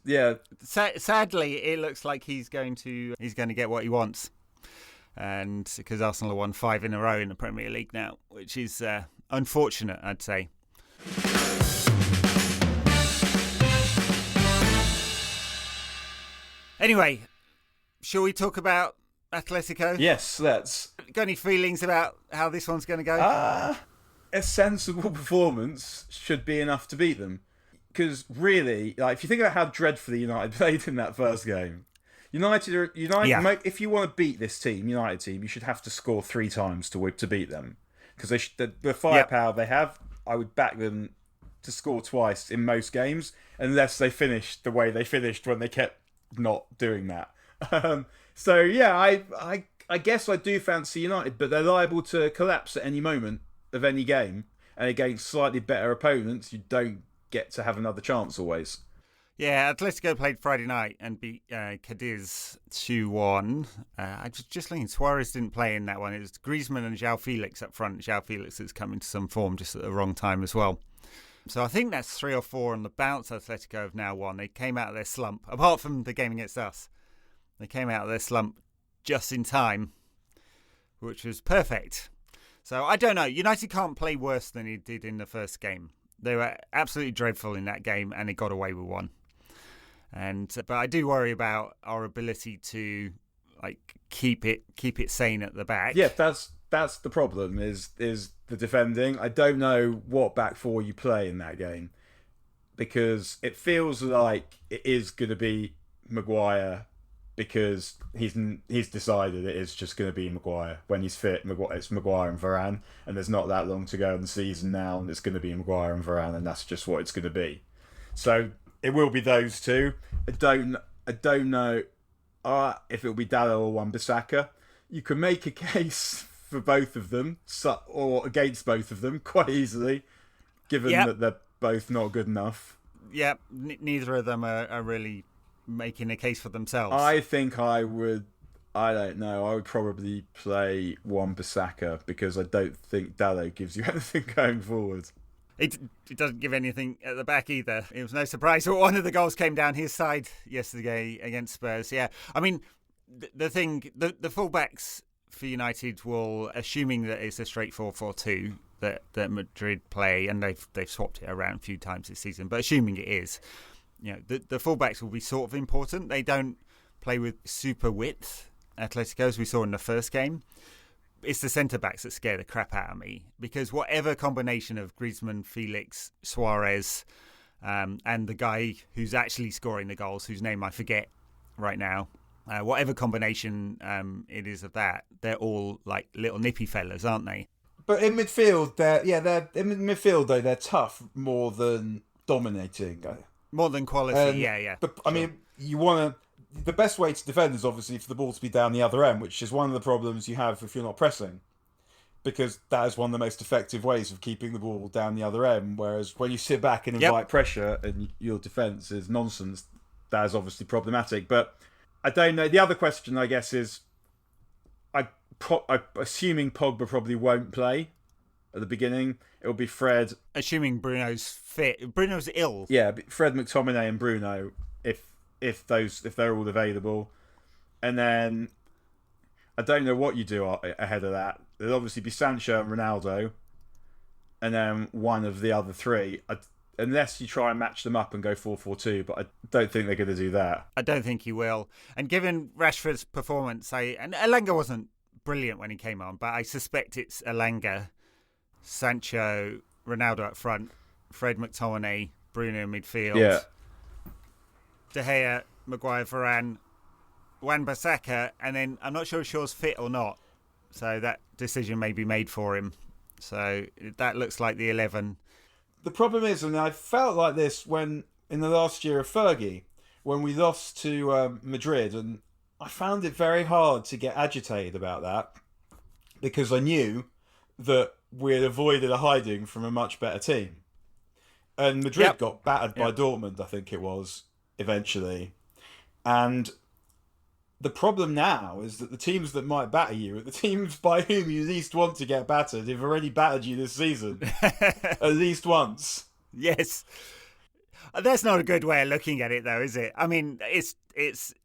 Sadly, it looks like he's going to get what he wants, and because Arsenal have won 5 in a row in the Premier League now, which is unfortunate, I'd say. Anyway, shall we talk about Atletico? Yes, let's. Got any feelings about how this one's going to go? A sensible performance should be enough to beat them. Because really, like, if you think about how dreadfully United played in that first game, United. Yeah. If you want to beat this team, United team, you should have to score 3 times to beat them. Because the firepower they have, I would back them to score twice in most games, unless they finished the way they finished when they kept not doing that. So yeah, I guess I do fancy United, but they're liable to collapse at any moment of any game, and against slightly better opponents, you don't get to have another chance always. Yeah, Atletico played Friday night and beat Cadiz 2-1. I just thinking Suarez didn't play in that one. It was Griezmann and João Felix up front. João Felix has come into some form just at the wrong time as well. So I think that's 3 or 4 on the bounce. Atletico have now won. They came out of their slump, apart from the game against us. They came out of their slump just in time, which was perfect. So I don't know. United can't play worse than he did in the first game. They were absolutely dreadful in that game, and they got away with one. But I do worry about our ability to keep it sane at the back. Yeah, that's the problem. Is the defending. I don't know what back four you play in that game, because it feels like it is going to be Maguire, because he's decided it is just going to be Maguire when he's fit. It's Maguire and Varane, and there's not that long to go in the season now, and it's going to be Maguire and Varane, and that's just what it's going to be. So it will be those two. I don't know if it'll be Dalot or Wan-Bissaka. You can make a case for both of them, or against both of them, quite easily, given that they're both not good enough. Yeah, neither of them are really making a case for themselves. I think I would probably play Wan-Bissaka, because I don't think Dalot gives you anything going forward. It doesn't give anything at the back either. It was no surprise that one of the goals came down his side yesterday against Spurs. Yeah, I mean, the fullbacks for United will, assuming that it's a straight 4-4-2 that Madrid play, and they've swapped it around a few times this season, but assuming it is, the fullbacks will be sort of important. They don't play with super width, Atletico, as we saw in the first game. It's the centre-backs that scare the crap out of me, because whatever combination of Griezmann, Felix, Suarez, and the guy who's actually scoring the goals, whose name I forget right now, whatever combination it is of that, they're all like little nippy fellas, aren't they? But in midfield, they're tough more than dominating. More than quality, yeah. But I mean, the best way to defend is obviously for the ball to be down the other end, which is one of the problems you have if you're not pressing, because that is one of the most effective ways of keeping the ball down the other end. Whereas when you sit back and invite pressure and your defence is nonsense, that is obviously problematic. But I don't know. The other question, I guess, is assuming Pogba probably won't play at the beginning. It'll be Fred. Assuming Bruno's fit. Bruno's ill. Yeah, Fred, McTominay and Bruno, if they're all available. And then I don't know what you do ahead of that. There'll obviously be Sancho and Ronaldo. and then one of the other three. Unless you try and match them up and go 4-4-2, but I don't think they're going to do that. I don't think he will. And given Rashford's performance, and Elanga wasn't brilliant when he came on, but I suspect it's Elanga, Sancho, Ronaldo up front, Fred McTominay, Bruno in midfield, Yeah. De Gea, Maguire, Varane, Wan-Bissaka, and then I'm not sure if Shaw's fit or not, so that decision may be made for him. So that looks like the 11. The problem is, and I felt like this when in the last year of Fergie, when we lost to Madrid, and I found it very hard to get agitated about that because I knew that we had avoided a hiding from a much better team. And Madrid got battered by Dortmund, I think it was, eventually. And the problem now is that the teams that might batter you are the teams by whom you least want to get battered have already battered you this season. At least once. Yes. That's not a good way of looking at it, though, is it? I mean, it's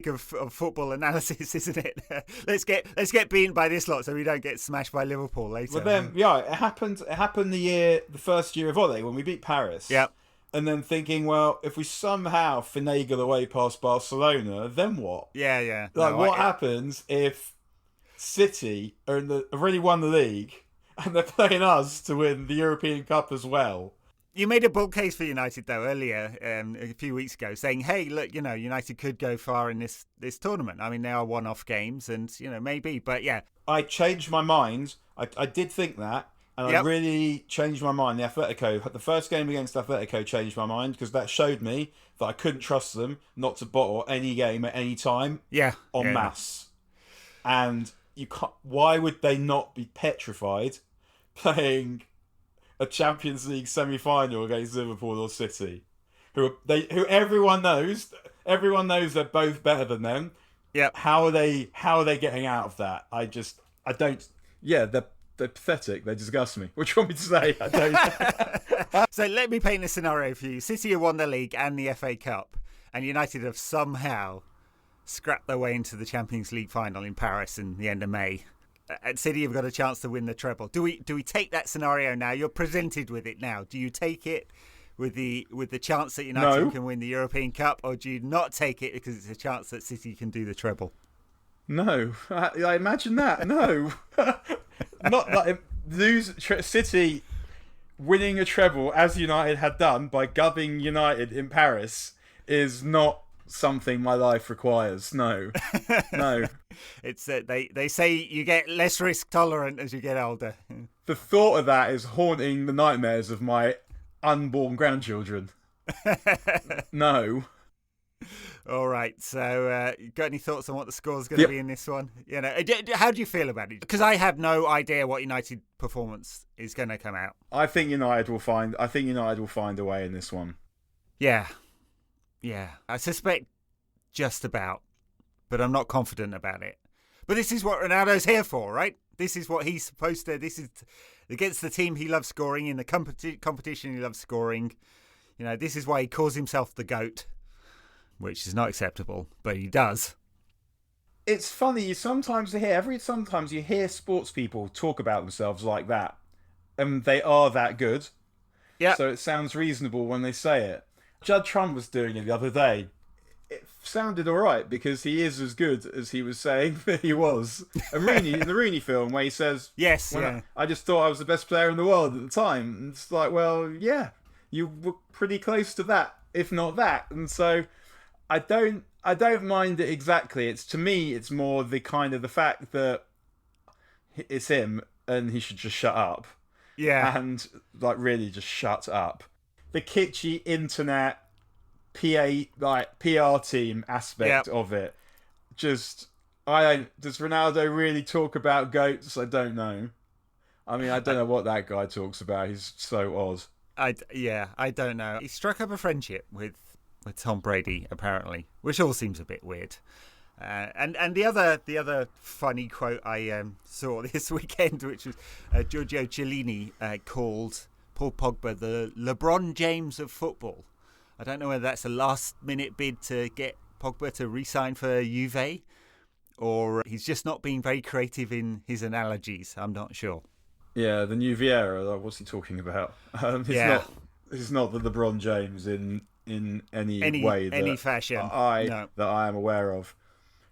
of football analysis, isn't it? let's get beaten by this lot so we don't get smashed by Liverpool later. But then, it happened the first year of Ole when we beat Paris. Yep. And then thinking, well, if we somehow finagle the way past Barcelona, then what? Yeah. What happens if City have already won the league and they're playing us to win the European Cup as well? You made a bold case for United, though, earlier, a few weeks ago, saying, hey, look, United could go far in this tournament. I mean, they are one-off games and, maybe, but yeah. I changed my mind. I did think that. And I really changed my mind. The first game against Atletico changed my mind because that showed me that I couldn't trust them not to bottle any game at any time en masse. And you can't. Why would they not be petrified playing a Champions League semi-final against Liverpool or City, who everyone knows they're both better than them. Yep. How are they getting out of that? I don't. Yeah, they're pathetic. They disgust me. What do you want me to say? I don't. So let me paint a scenario for you. City have won the league and the FA Cup, and United have somehow scrapped their way into the Champions League final in Paris in the end of May. At City, have got a chance to win the treble. Do we take that scenario now? You're presented with it now. Do you take it with the chance that United can win the European Cup, or do you not take it because it's a chance that City can do the treble? No, I imagine that. No, not like City winning a treble as United had done by gubbing United in Paris is not something my life requires. No. It's they say you get less risk tolerant as you get older. The thought of that is haunting the nightmares of my unborn grandchildren. No. All right, so you got any thoughts on what the score's going to be in this one? How do you feel about it? Because I have no idea what United performance is going to come out. I think United will find a way in this one. Yeah. I suspect just about, but I'm not confident about it. But this is what Ronaldo's here for, right? This is what he's supposed to. This is against the team he loves scoring, in the competition he loves scoring. This is why he calls himself the GOAT. Which is not acceptable, but he does. It's funny, sometimes you hear sports people talk about themselves like that, and they are that good. Yeah. So it sounds reasonable when they say it. Judd Trump was doing it the other day. It sounded all right because he is as good as he was saying that he was. And Rooney, in the Rooney film, where he says, "Yes, I just thought I was the best player in the world at the time." And it's like, well, yeah, you were pretty close to that, if not that, and so. I don't mind it exactly. To me, it's more the fact that it's him and he should just shut up. Yeah. And really just shut up. The kitschy internet PR team aspect of it. Does Ronaldo really talk about goats? I don't know. I mean, I don't know what that guy talks about. He's so odd. I don't know. He struck up a friendship with Tom Brady, apparently, which all seems a bit weird. And the other funny quote I saw this weekend, which was Giorgio Chiellini called Paul Pogba the LeBron James of football. I don't know whether that's a last-minute bid to get Pogba to re-sign for Juve, or he's just not being very creative in his analogies. I'm not sure. Yeah, the new Vieira. Like, what's he talking about? Yeah. He's not the LeBron James in any Any way any that fashion. I No. that I am aware of.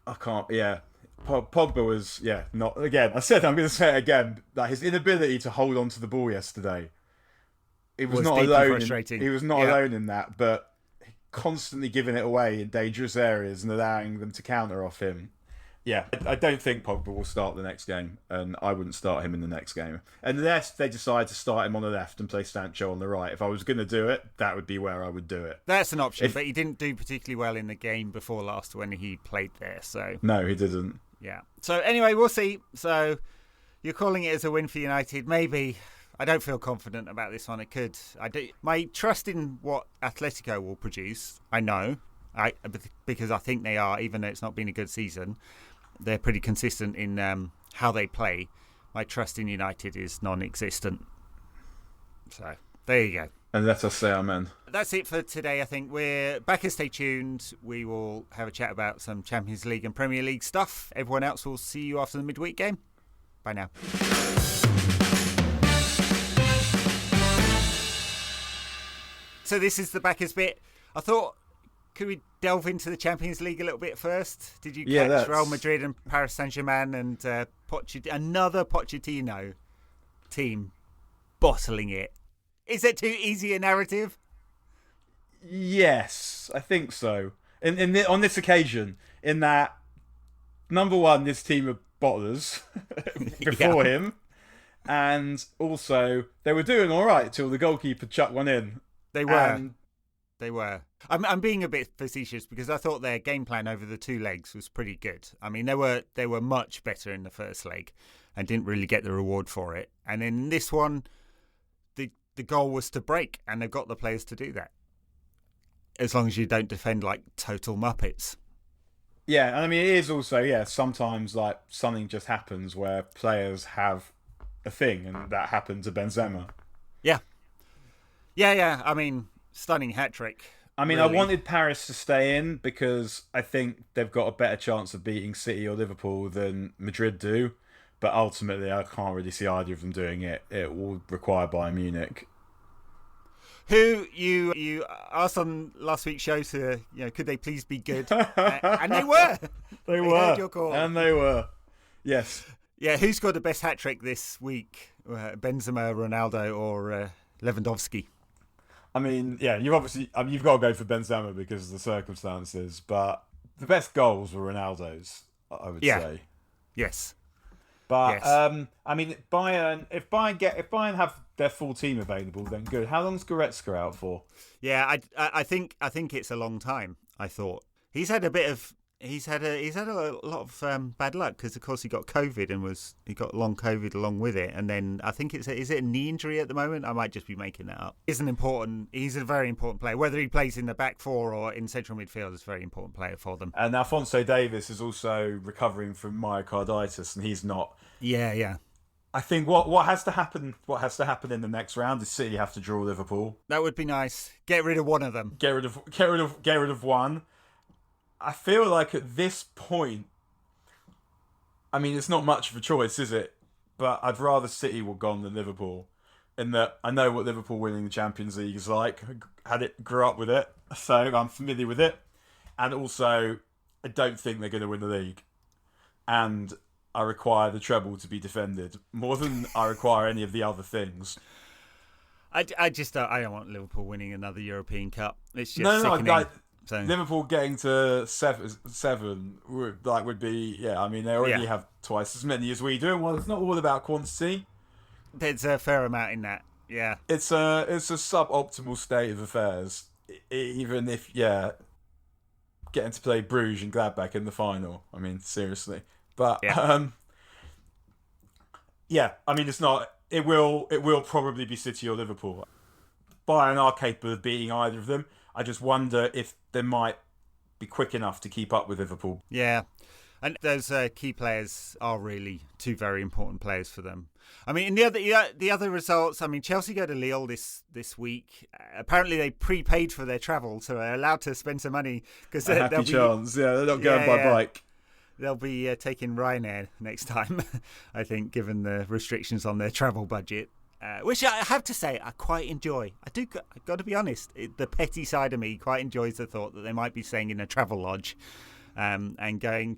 I can't. Yeah, Pogba was not again. I said I'm going to say it again. That his inability to hold on to the ball yesterday. He was not deeply alone. frustrating. He was not Yeah. alone in that, but constantly giving it away in dangerous areas and allowing them to counter off him. Yeah, I don't think Pogba will start the next game, and I wouldn't start him in the next game. Unless they decide to start him on the left and play Sancho on the right. If I was going to do it, that would be where I would do it. That's an option, but he didn't do particularly well in the game before last when he played there. So No, he didn't. yeah. So anyway, we'll see. So you're calling it as a win for United. Maybe. I don't feel confident about this one. It could. My trust in what Atletico will produce, I know. Because I think they are, even though it's not been a good season, they're pretty consistent in how they play. My trust in United is non-existent. So there you go. And let us say amen. That's it for today, I think. We're back and stay tuned. We will have a chat about some Champions League and Premier League stuff. Everyone else will see you after the midweek game. Bye now. So this is the backers bit. I thought, could we delve into the Champions League a little bit first? Did you catch Real Madrid and Paris Saint-Germain and another Pochettino team bottling it? Is it too easy a narrative? Yes, I think so. On this occasion, in that, number one, this team are bottlers before him. And also, they were doing all right till the goalkeeper chucked one in. They were. I'm being a bit facetious because I thought their game plan over the two legs was pretty good. I mean, they were much better in the first leg and didn't really get the reward for it. And in this one, the goal was to break, and they've got the players to do that. As long as you don't defend like total muppets. Yeah, and I mean, it is also, sometimes like something just happens where players have a thing, and that happened to Benzema. Yeah. I mean, stunning hat-trick. I mean, really. I wanted Paris to stay in because I think they've got a better chance of beating City or Liverpool than Madrid do. But ultimately, I can't really see either of them doing it. It will require Bayern Munich. Who you asked on last week's show to, could they please be good? And they were. They were. Heard your call. And they were. Yes. Yeah, who scored the best hat-trick this week? Benzema, Ronaldo, or Lewandowski? I mean, you've got to go for Benzema because of the circumstances, but the best goals were Ronaldo's, I would say. Yes. But yes. I mean, if Bayern have their full team available, then good. How long's Goretzka out for? Yeah, I think it's a long time. I thought he's had a lot of bad luck because of course he got COVID and he got long COVID along with it, and then I think is it a knee injury at the moment? I might just be making that up. He's a very important player. Whether he plays in the back four or in central midfield, is a very important player for them. And Alphonso Davies is also recovering from myocarditis, and he's not. Yeah. I think what has to happen in the next round is City have to draw Liverpool. That would be nice. Get rid of one of them. Get rid of one. I feel like at this point, I mean, it's not much of a choice, is it? But I'd rather City were gone than Liverpool. In that I know what Liverpool winning the Champions League is like. Grew up with it, so I'm familiar with it. And also, I don't think they're going to win the league. And I require the treble to be defended more than I require any of the other things. I don't want Liverpool winning another European Cup. It's just sickening. So. Liverpool getting to seven would be I mean, they already have twice as many as we do. Well, it's not all about quantity. There's a fair amount in that. Yeah, it's a suboptimal state of affairs. Even if getting to play Bruges and Gladbach in the final. I mean, seriously, but I mean, it's not. It will probably be City or Liverpool. Bayern are capable of beating either of them. I just wonder if they might be quick enough to keep up with Liverpool. Yeah, and those key players are really two very important players for them. I mean, in the other results, I mean, Chelsea go to Lille this week. Apparently, they prepaid for their travel, so they're allowed to spend some money because happy chance. Yeah, they're not going by bike. they'll be taking Ryanair next time, I think, given the restrictions on their travel budget. Which I have to say, I quite enjoy. I've got to be honest, the petty side of me quite enjoys the thought that they might be staying in a travel lodge and going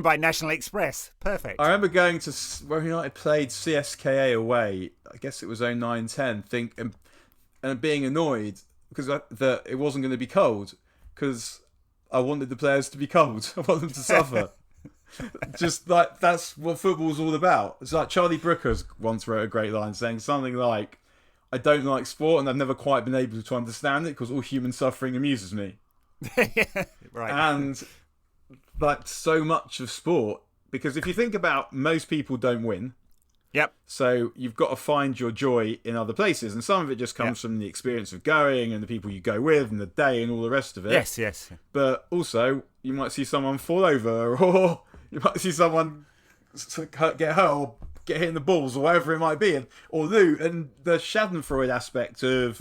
by National Express. Perfect. I remember going to where United played CSKA away. I guess it was 09-10. And being annoyed because that it wasn't going to be cold because I wanted the players to be cold. I want them to suffer. Just like that's what football's all about. It's like Charlie Brooker's once wrote a great line saying something like, "I don't like sport and I've never quite been able to understand it because all human suffering amuses me." Right. And like so much of sport, because if you think about, most people don't win. Yep. So you've got to find your joy in other places, and some of it just comes from the experience of going and the people you go with and the day and all the rest of it. Yes. But also, you might see someone fall over, or you might see someone get hurt or get hit in the balls, or whatever it might be, and the Schadenfreude aspect of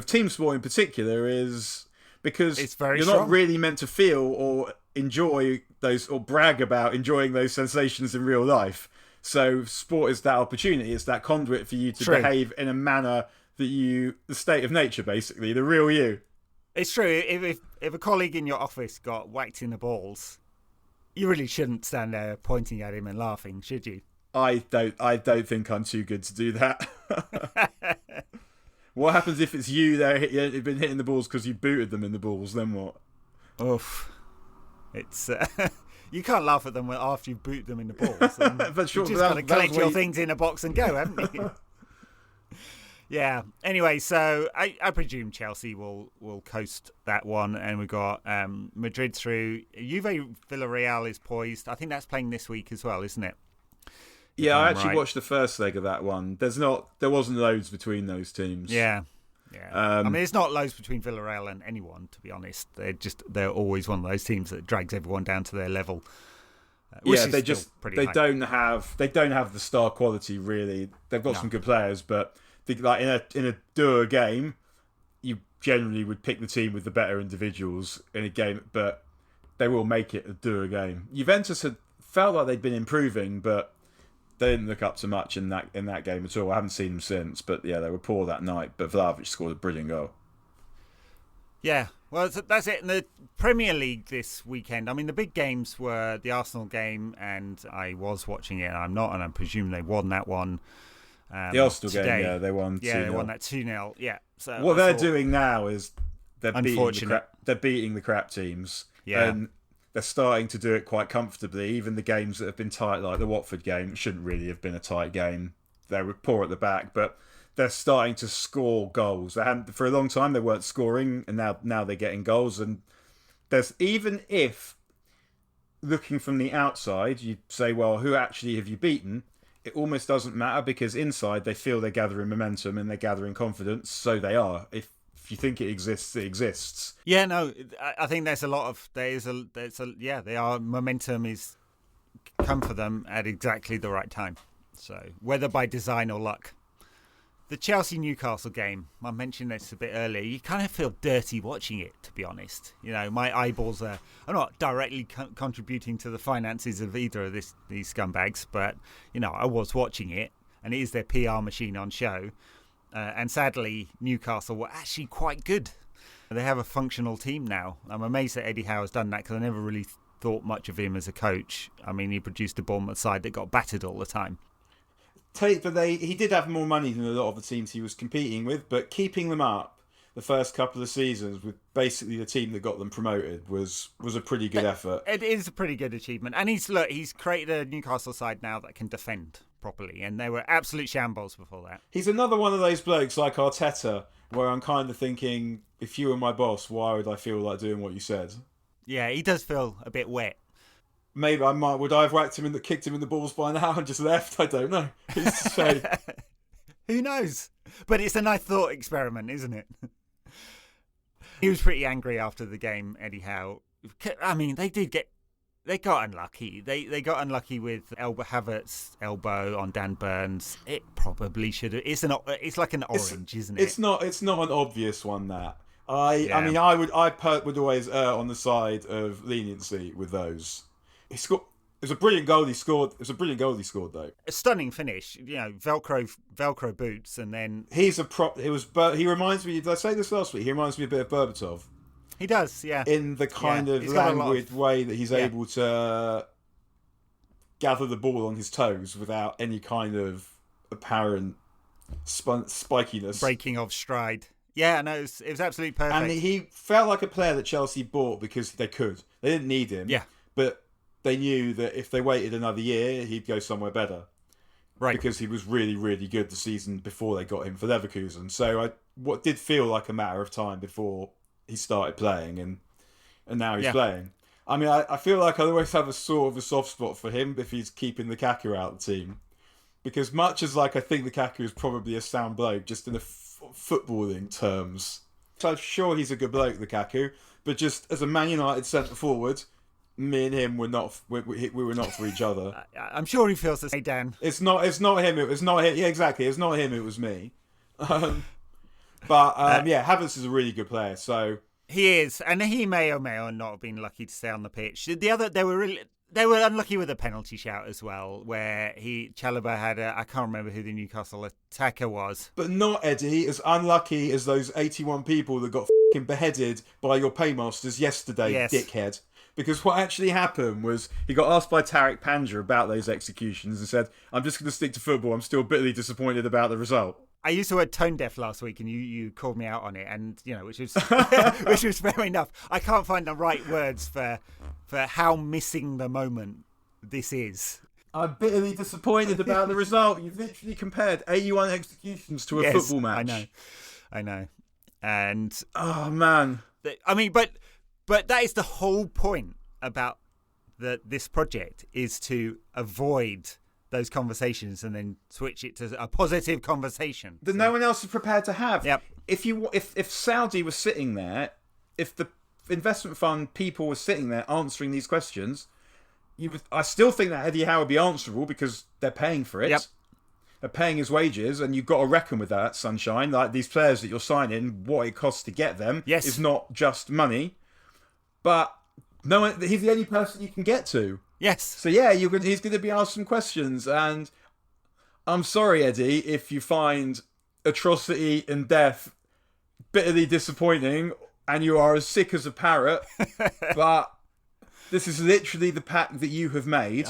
team sport in particular is because it's very you're strong. not really meant to feel or enjoy those or brag about enjoying those sensations in real life. So sport is that opportunity. It's that conduit for you to behave in a manner that the state of nature, basically, the real you. It's true. If a colleague in your office got whacked in the balls, you really shouldn't stand there pointing at him and laughing, should you? I don't think I'm too good to do that. What happens if it's you that you've been hitting the balls because you booted them in the balls? Then what? Oof. It's you can't laugh at them after you've booted them in the balls. But sure, you just got to collect your things in a box and go, haven't you? Yeah. Anyway, so I presume Chelsea will coast that one, and we've got Madrid through. Juve Villarreal is poised. I think that's playing this week as well, isn't it? Yeah, I actually watched the first leg of that one. There wasn't loads between those teams. Yeah. I mean, it's not loads between Villarreal and anyone, to be honest. They're always one of those teams that drags everyone down to their level. They don't have the star quality really. They've got some good players, but like in a Dura game, you generally would pick the team with the better individuals in a game, but they will make it a Dura game. Juventus had felt like they'd been improving, but they didn't look up to much in that game at all. I haven't seen them since, but yeah, they were poor that night. But Vlahovic scored a brilliant goal. Yeah, well, that's it. In the Premier League this weekend, I mean, the big games were the Arsenal game, and I was watching it, and I'm not, and I presume they won that one. The Arsenal game, yeah, they won 2-0. Yeah, they won that 2-0, yeah. So what they're doing now is they're beating the crap teams. Yeah. And they're starting to do it quite comfortably. Even the games that have been tight, like the Watford game, shouldn't really have been a tight game. They were poor at the back, but they're starting to score goals. They hadn't for a long time. They weren't scoring, and now they're getting goals. And there's, even if looking from the outside, you say, well, who actually have you beaten? It almost doesn't matter, because inside they feel they're gathering momentum and they're gathering confidence. So they are. If you think it exists, it exists. Yeah, no, I think there's a lot of they are momentum is come for them at exactly the right time. So whether by design or luck. The Chelsea-Newcastle game, I mentioned this a bit earlier, you kind of feel dirty watching it, to be honest. You know, my eyeballs are not directly contributing to the finances of either of these scumbags, but, you know, I was watching it, and it is their PR machine on show. And sadly, Newcastle were actually quite good. They have a functional team now. I'm amazed that Eddie Howe has done that, because I never really thought much of him as a coach. I mean, he produced a Bournemouth side that got battered all the time. But he did have more money than a lot of the teams he was competing with, but keeping them up the first couple of seasons with basically the team that got them promoted was a pretty good effort. It is a pretty good achievement. And he's created a Newcastle side now that can defend properly, and they were absolute shambles before that. He's another one of those blokes like Arteta, where I'm kind of thinking, if you were my boss, why would I feel like doing what you said? Yeah, he does feel a bit wet. Maybe would I have kicked him in the balls by now and just left? I don't know. It's a shame. Who knows? But it's a nice thought experiment, isn't it? He was pretty angry after the game, Eddie Howe. I mean, they got unlucky. They got unlucky with Havertz's elbow on Dan Burns. It probably should have. It's like an orange, isn't it? It's not an obvious one, that. I mean, I would always err on the side of leniency with those. was a brilliant goal he scored. It was a brilliant goal he scored, though. A stunning finish. Velcro boots, and then He's a prop. He reminds me. Did I say this last week? He reminds me a bit of Berbatov. He does, yeah. In the kind of languid way that he's able to gather the ball on his toes without any kind of apparent spikiness. Breaking of stride. Yeah, no, it was absolutely perfect. And he felt like a player that Chelsea bought because they could. They didn't need him. Yeah. But they knew that if they waited another year, he'd go somewhere better. Right. Because he was really, really good the season before they got him for Leverkusen. So what did feel like a matter of time before he started playing, and now he's playing. I mean, I feel like I always have a sort of a soft spot for him if he's keeping Lukaku out of the team. Because much as I think Lukaku is probably a sound bloke, just in the footballing terms. So I'm sure he's a good bloke, Lukaku, but just as a Man United centre forward, me and him were not we were not for each other. I'm sure he feels the same, Dan. It's not him. It was not him. Yeah, exactly. It's not him. It was me. But Havertz is a really good player. So he is, and he may or not have been lucky to stay on the pitch. They were unlucky with a penalty shout as well, where Chalobah had I can't remember who the Newcastle attacker was. But not, Eddie, as unlucky as those 81 people that got f***ing beheaded by your paymasters yesterday, dickhead. Because what actually happened was he got asked by Tariq Panja about those executions and said, I'm just going to stick to football. I'm still bitterly disappointed about the result. I used the word tone deaf last week, and you called me out on it, and which was which was fair enough. I can't find the right words for how missing the moment this is. I'm bitterly disappointed about the result. You've literally compared 81 executions to a football match. I know, and oh man, I mean, but that is the whole point about this project, is to avoid those conversations and then switch it to a positive conversation that no one else is prepared to have. Yep. If Saudi was sitting there, if the investment fund people were sitting there answering these questions, I still think that Eddie Howe would be answerable because they're paying for it. Yep. They're paying his wages, and you've got to reckon with that, Sunshine. Like these players that you're signing, what it costs to get them is not just money. But no one, he's the only person you can get to. Yes. So yeah, he's going to be asked some questions, and I'm sorry, Eddie, if you find atrocity and death bitterly disappointing, and you are as sick as a parrot. But this is literally the pact that you have made.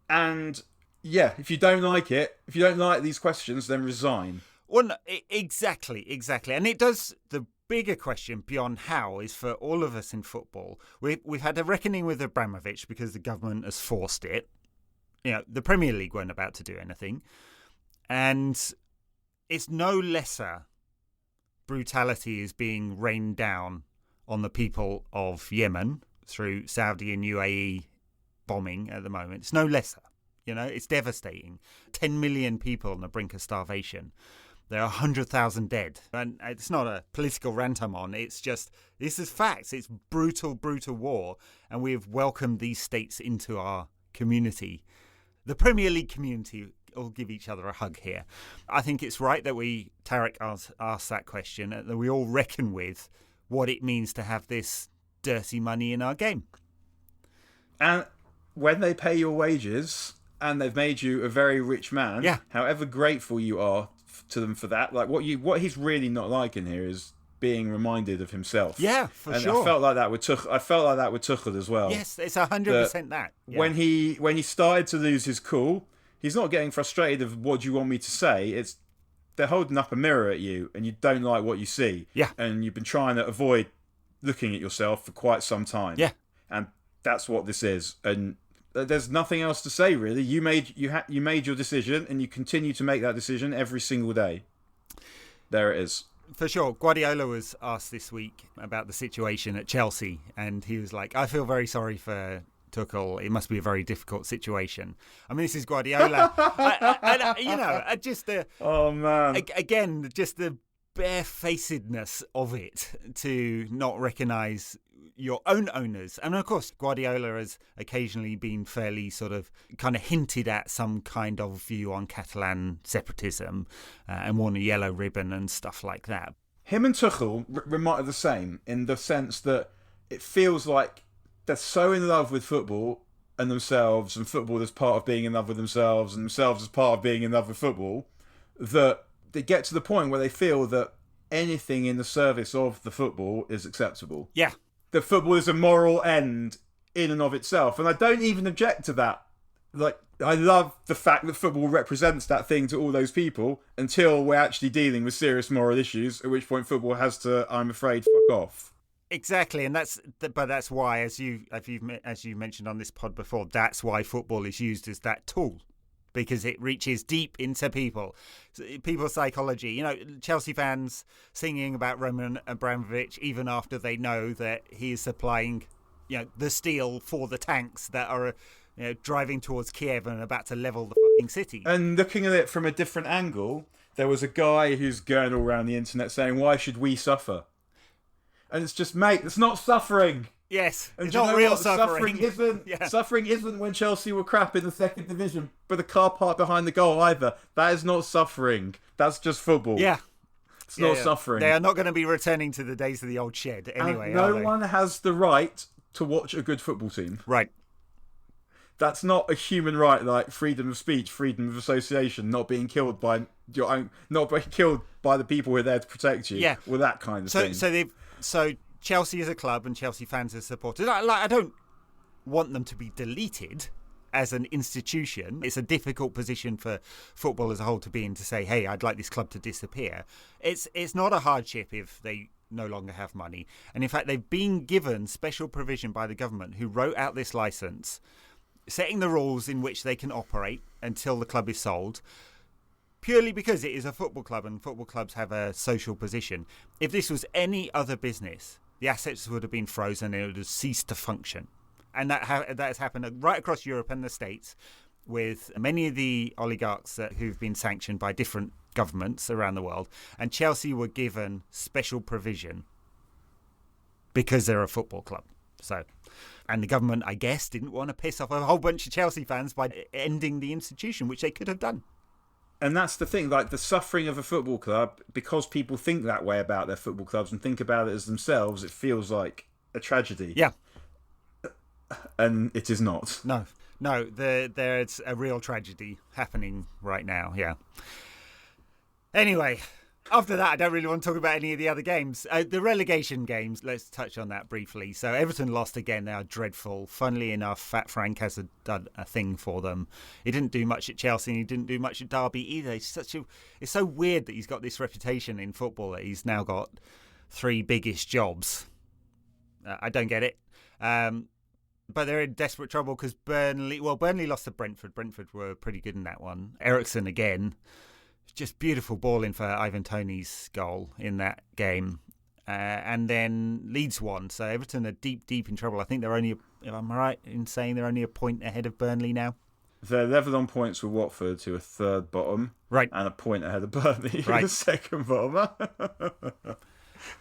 And yeah, if you don't like it, if you don't like these questions, then resign. Well, no, exactly, and it does. The bigger question beyond how is for all of us in football. We've had a reckoning with Abramovich because the government has forced it. The Premier League weren't about to do anything, and it's no lesser brutality is being rained down on the people of Yemen through Saudi and UAE bombing at the moment. It's no lesser. It's devastating. 10 million people on the brink of starvation. There are 100,000 dead. And it's not a political rant I'm on. It's just, this is facts. It's brutal, brutal war. And we have welcomed these states into our community. The Premier League community will give each other a hug here. I think it's right that Tarek asked that question, that we all reckon with what it means to have this dirty money in our game. And when they pay your wages and they've made you a very rich man, however grateful you are to them for that, like what he's really not liking here is being reminded of himself. Yeah, for sure. I felt like that with Tuchel as well. Yes, it's 100% that. Yeah. When he started to lose his cool, he's not getting frustrated of what do you want me to say. It's they're holding up a mirror at you and you don't like what you see. Yeah. And you've been trying to avoid looking at yourself for quite some time. Yeah. And that's what this is. And there's nothing else to say really. You made your decision and you continue to make that decision every single day. There it is. For sure. Guardiola was asked this week about the situation at Chelsea, and he was like, I feel very sorry for Tuchel. It must be a very difficult situation. I mean, this is Guardiola. Oh, man. Again, just the barefacedness of it to not recognise your own owners. And of course, Guardiola has occasionally been fairly sort of kind of hinted at some kind of view on Catalan separatism and worn a yellow ribbon and stuff like that. Him and Tuchel are the same in the sense that it feels like they're so in love with football and themselves, and football as part of being in love with themselves, and themselves as part of being in love with football, that they get to the point where they feel that anything in the service of the football is acceptable. Yeah. That football is a moral end in and of itself. And I don't even object to that. Like, I love the fact that football represents that thing to all those people until we're actually dealing with serious moral issues, at which point football has to, I'm afraid, fuck off. Exactly, and that's why, as you mentioned on this pod before, that's why football is used as that tool, because it reaches deep into people's psychology. You know, Chelsea fans singing about Roman Abramovich even after they know that he is supplying, you know, the steel for the tanks that are, you know, driving towards Kiev and about to level the fucking city. And looking at it from a different angle, there was a guy who's going all around the internet saying, "Why should we suffer?" And it's just, mate, it's not suffering. Yes, and it's not real suffering. Suffering isn't when Chelsea were crap in the second division, but the car park behind the goal either. That is not suffering. That's just football. Yeah. It's not suffering. They are not going to be returning to the days of the old shed anyway. And no one has the right to watch a good football team. Right. That's not a human right, like freedom of speech, freedom of association, not being killed by your own, not being killed by the people who are there to protect you. Yeah. Or that kind of thing. So Chelsea as a club and Chelsea fans as supporters, I don't want them to be deleted as an institution. It's a difficult position for football as a whole to be in, to say, hey, I'd like this club to disappear. It's not a hardship if they no longer have money. And in fact, they've been given special provision by the government, who wrote out this licence, setting the rules in which they can operate until the club is sold, purely because it is a football club and football clubs have a social position. If this was any other business, the assets would have been frozen and it would have ceased to function. And that has happened right across Europe and the States with many of the oligarchs who've been sanctioned by different governments around the world. And Chelsea were given special provision because they're a football club. And the government, I guess, didn't want to piss off a whole bunch of Chelsea fans by ending the institution, which they could have done. And that's the thing, like the suffering of a football club, because people think that way about their football clubs and think about it as themselves, it feels like a tragedy. Yeah. And it is not. No, there's a real tragedy happening right now, yeah. Anyway, after that, I don't really want to talk about any of the other games. The relegation games, let's touch on that briefly. So Everton lost again. They are dreadful. Funnily enough, Fat Frank has done a thing for them. He didn't do much at Chelsea and he didn't do much at Derby either. It's so weird that he's got this reputation in football that he's now got 3 biggish jobs. I don't get it. But they're in desperate trouble because Burnley lost to Brentford. Brentford were pretty good in that one. Eriksen again. Just beautiful ball in for Ivan Toney's goal in that game. And then Leeds won. So Everton are deep, deep in trouble. I think they're only, if I'm right in saying they're only a point ahead of Burnley now. They're level on points with Watford, who are third bottom. Right. And a point ahead of Burnley, who are second bottom.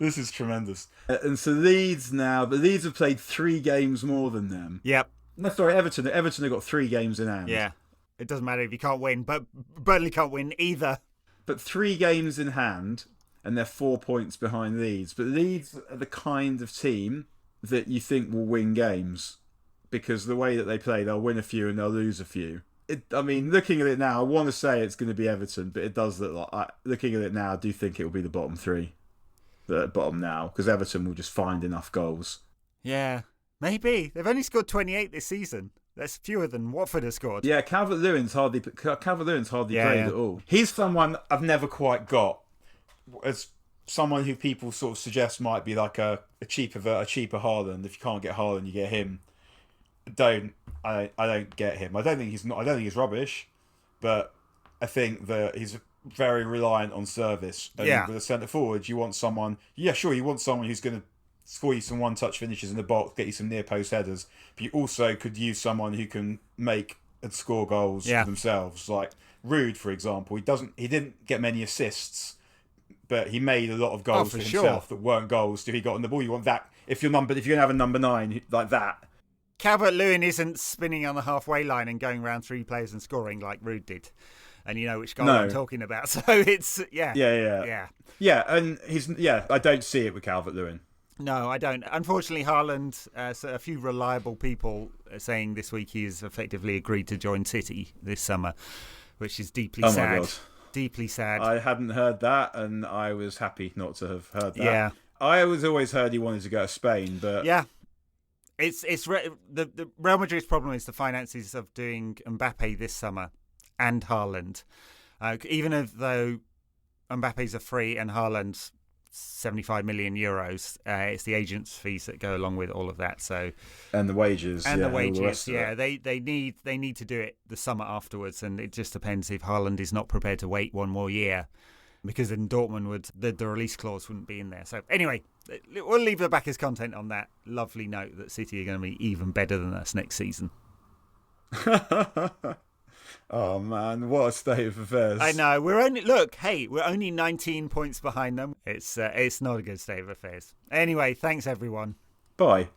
This is tremendous. And so Leeds have played 3 games more than them. Yep. No, sorry, Everton. Everton have got 3 games in hand. Yeah. It doesn't matter if you can't win, but Burnley can't win either. But 3 games in hand, and they're 4 points behind Leeds. But Leeds are the kind of team that you think will win games, because the way that they play, they'll win a few and they'll lose a few. Looking at it now, I want to say it's going to be Everton, but it does look like, looking at it now, I do think it will be the bottom 3. The bottom now, because Everton will just find enough goals. Yeah, maybe. They've only scored 28 this season. That's fewer than Watford has scored. Yeah, Calvert-Lewin's hardly played at all. He's someone I've never quite got as someone who people sort of suggest might be like a cheaper Haaland. If you can't get Haaland, you get him. I don't get him. I don't think he's rubbish, but I think that he's very reliant on service. And with a centre forward, you want someone. Yeah, sure, you want someone who's going to score you some one-touch finishes in the box, get you some near-post headers, but you also could use someone who can make and score goals for themselves. Like Rude, for example, he didn't get many assists, but he made a lot of goals for himself that weren't goals till he got on the ball. You want that if you're going to have a number 9 like that. Calvert-Lewin isn't spinning on the halfway line and going around 3 players and scoring like Rude did. And you know which goal I'm talking about. So it's, Yeah, and I don't see it with Calvert-Lewin. No, I don't. Unfortunately, Haaland, so a few reliable people are saying this week he has effectively agreed to join City this summer, which is deeply sad. My God. Deeply sad. I hadn't heard that, and I was happy not to have heard that. Yeah. I was always heard he wanted to go to Spain, but yeah, the Real Madrid's problem is the finances of doing Mbappe this summer and Haaland. Even though Mbappe's a free and Haaland's 75 million euros, it's the agents' fees that go along with all of that. So and the wages, and yeah, the wages, yeah. They need to do it the summer afterwards, and it just depends if Haaland is not prepared to wait one more year, because in Dortmund the release clause wouldn't be in there. So anyway, we'll leave the backers content on that lovely note that City are going to be even better than us next season. Oh man, what a state of affairs! I know. We're only 19 points behind them. It's not a good state of affairs. Anyway, thanks everyone. Bye.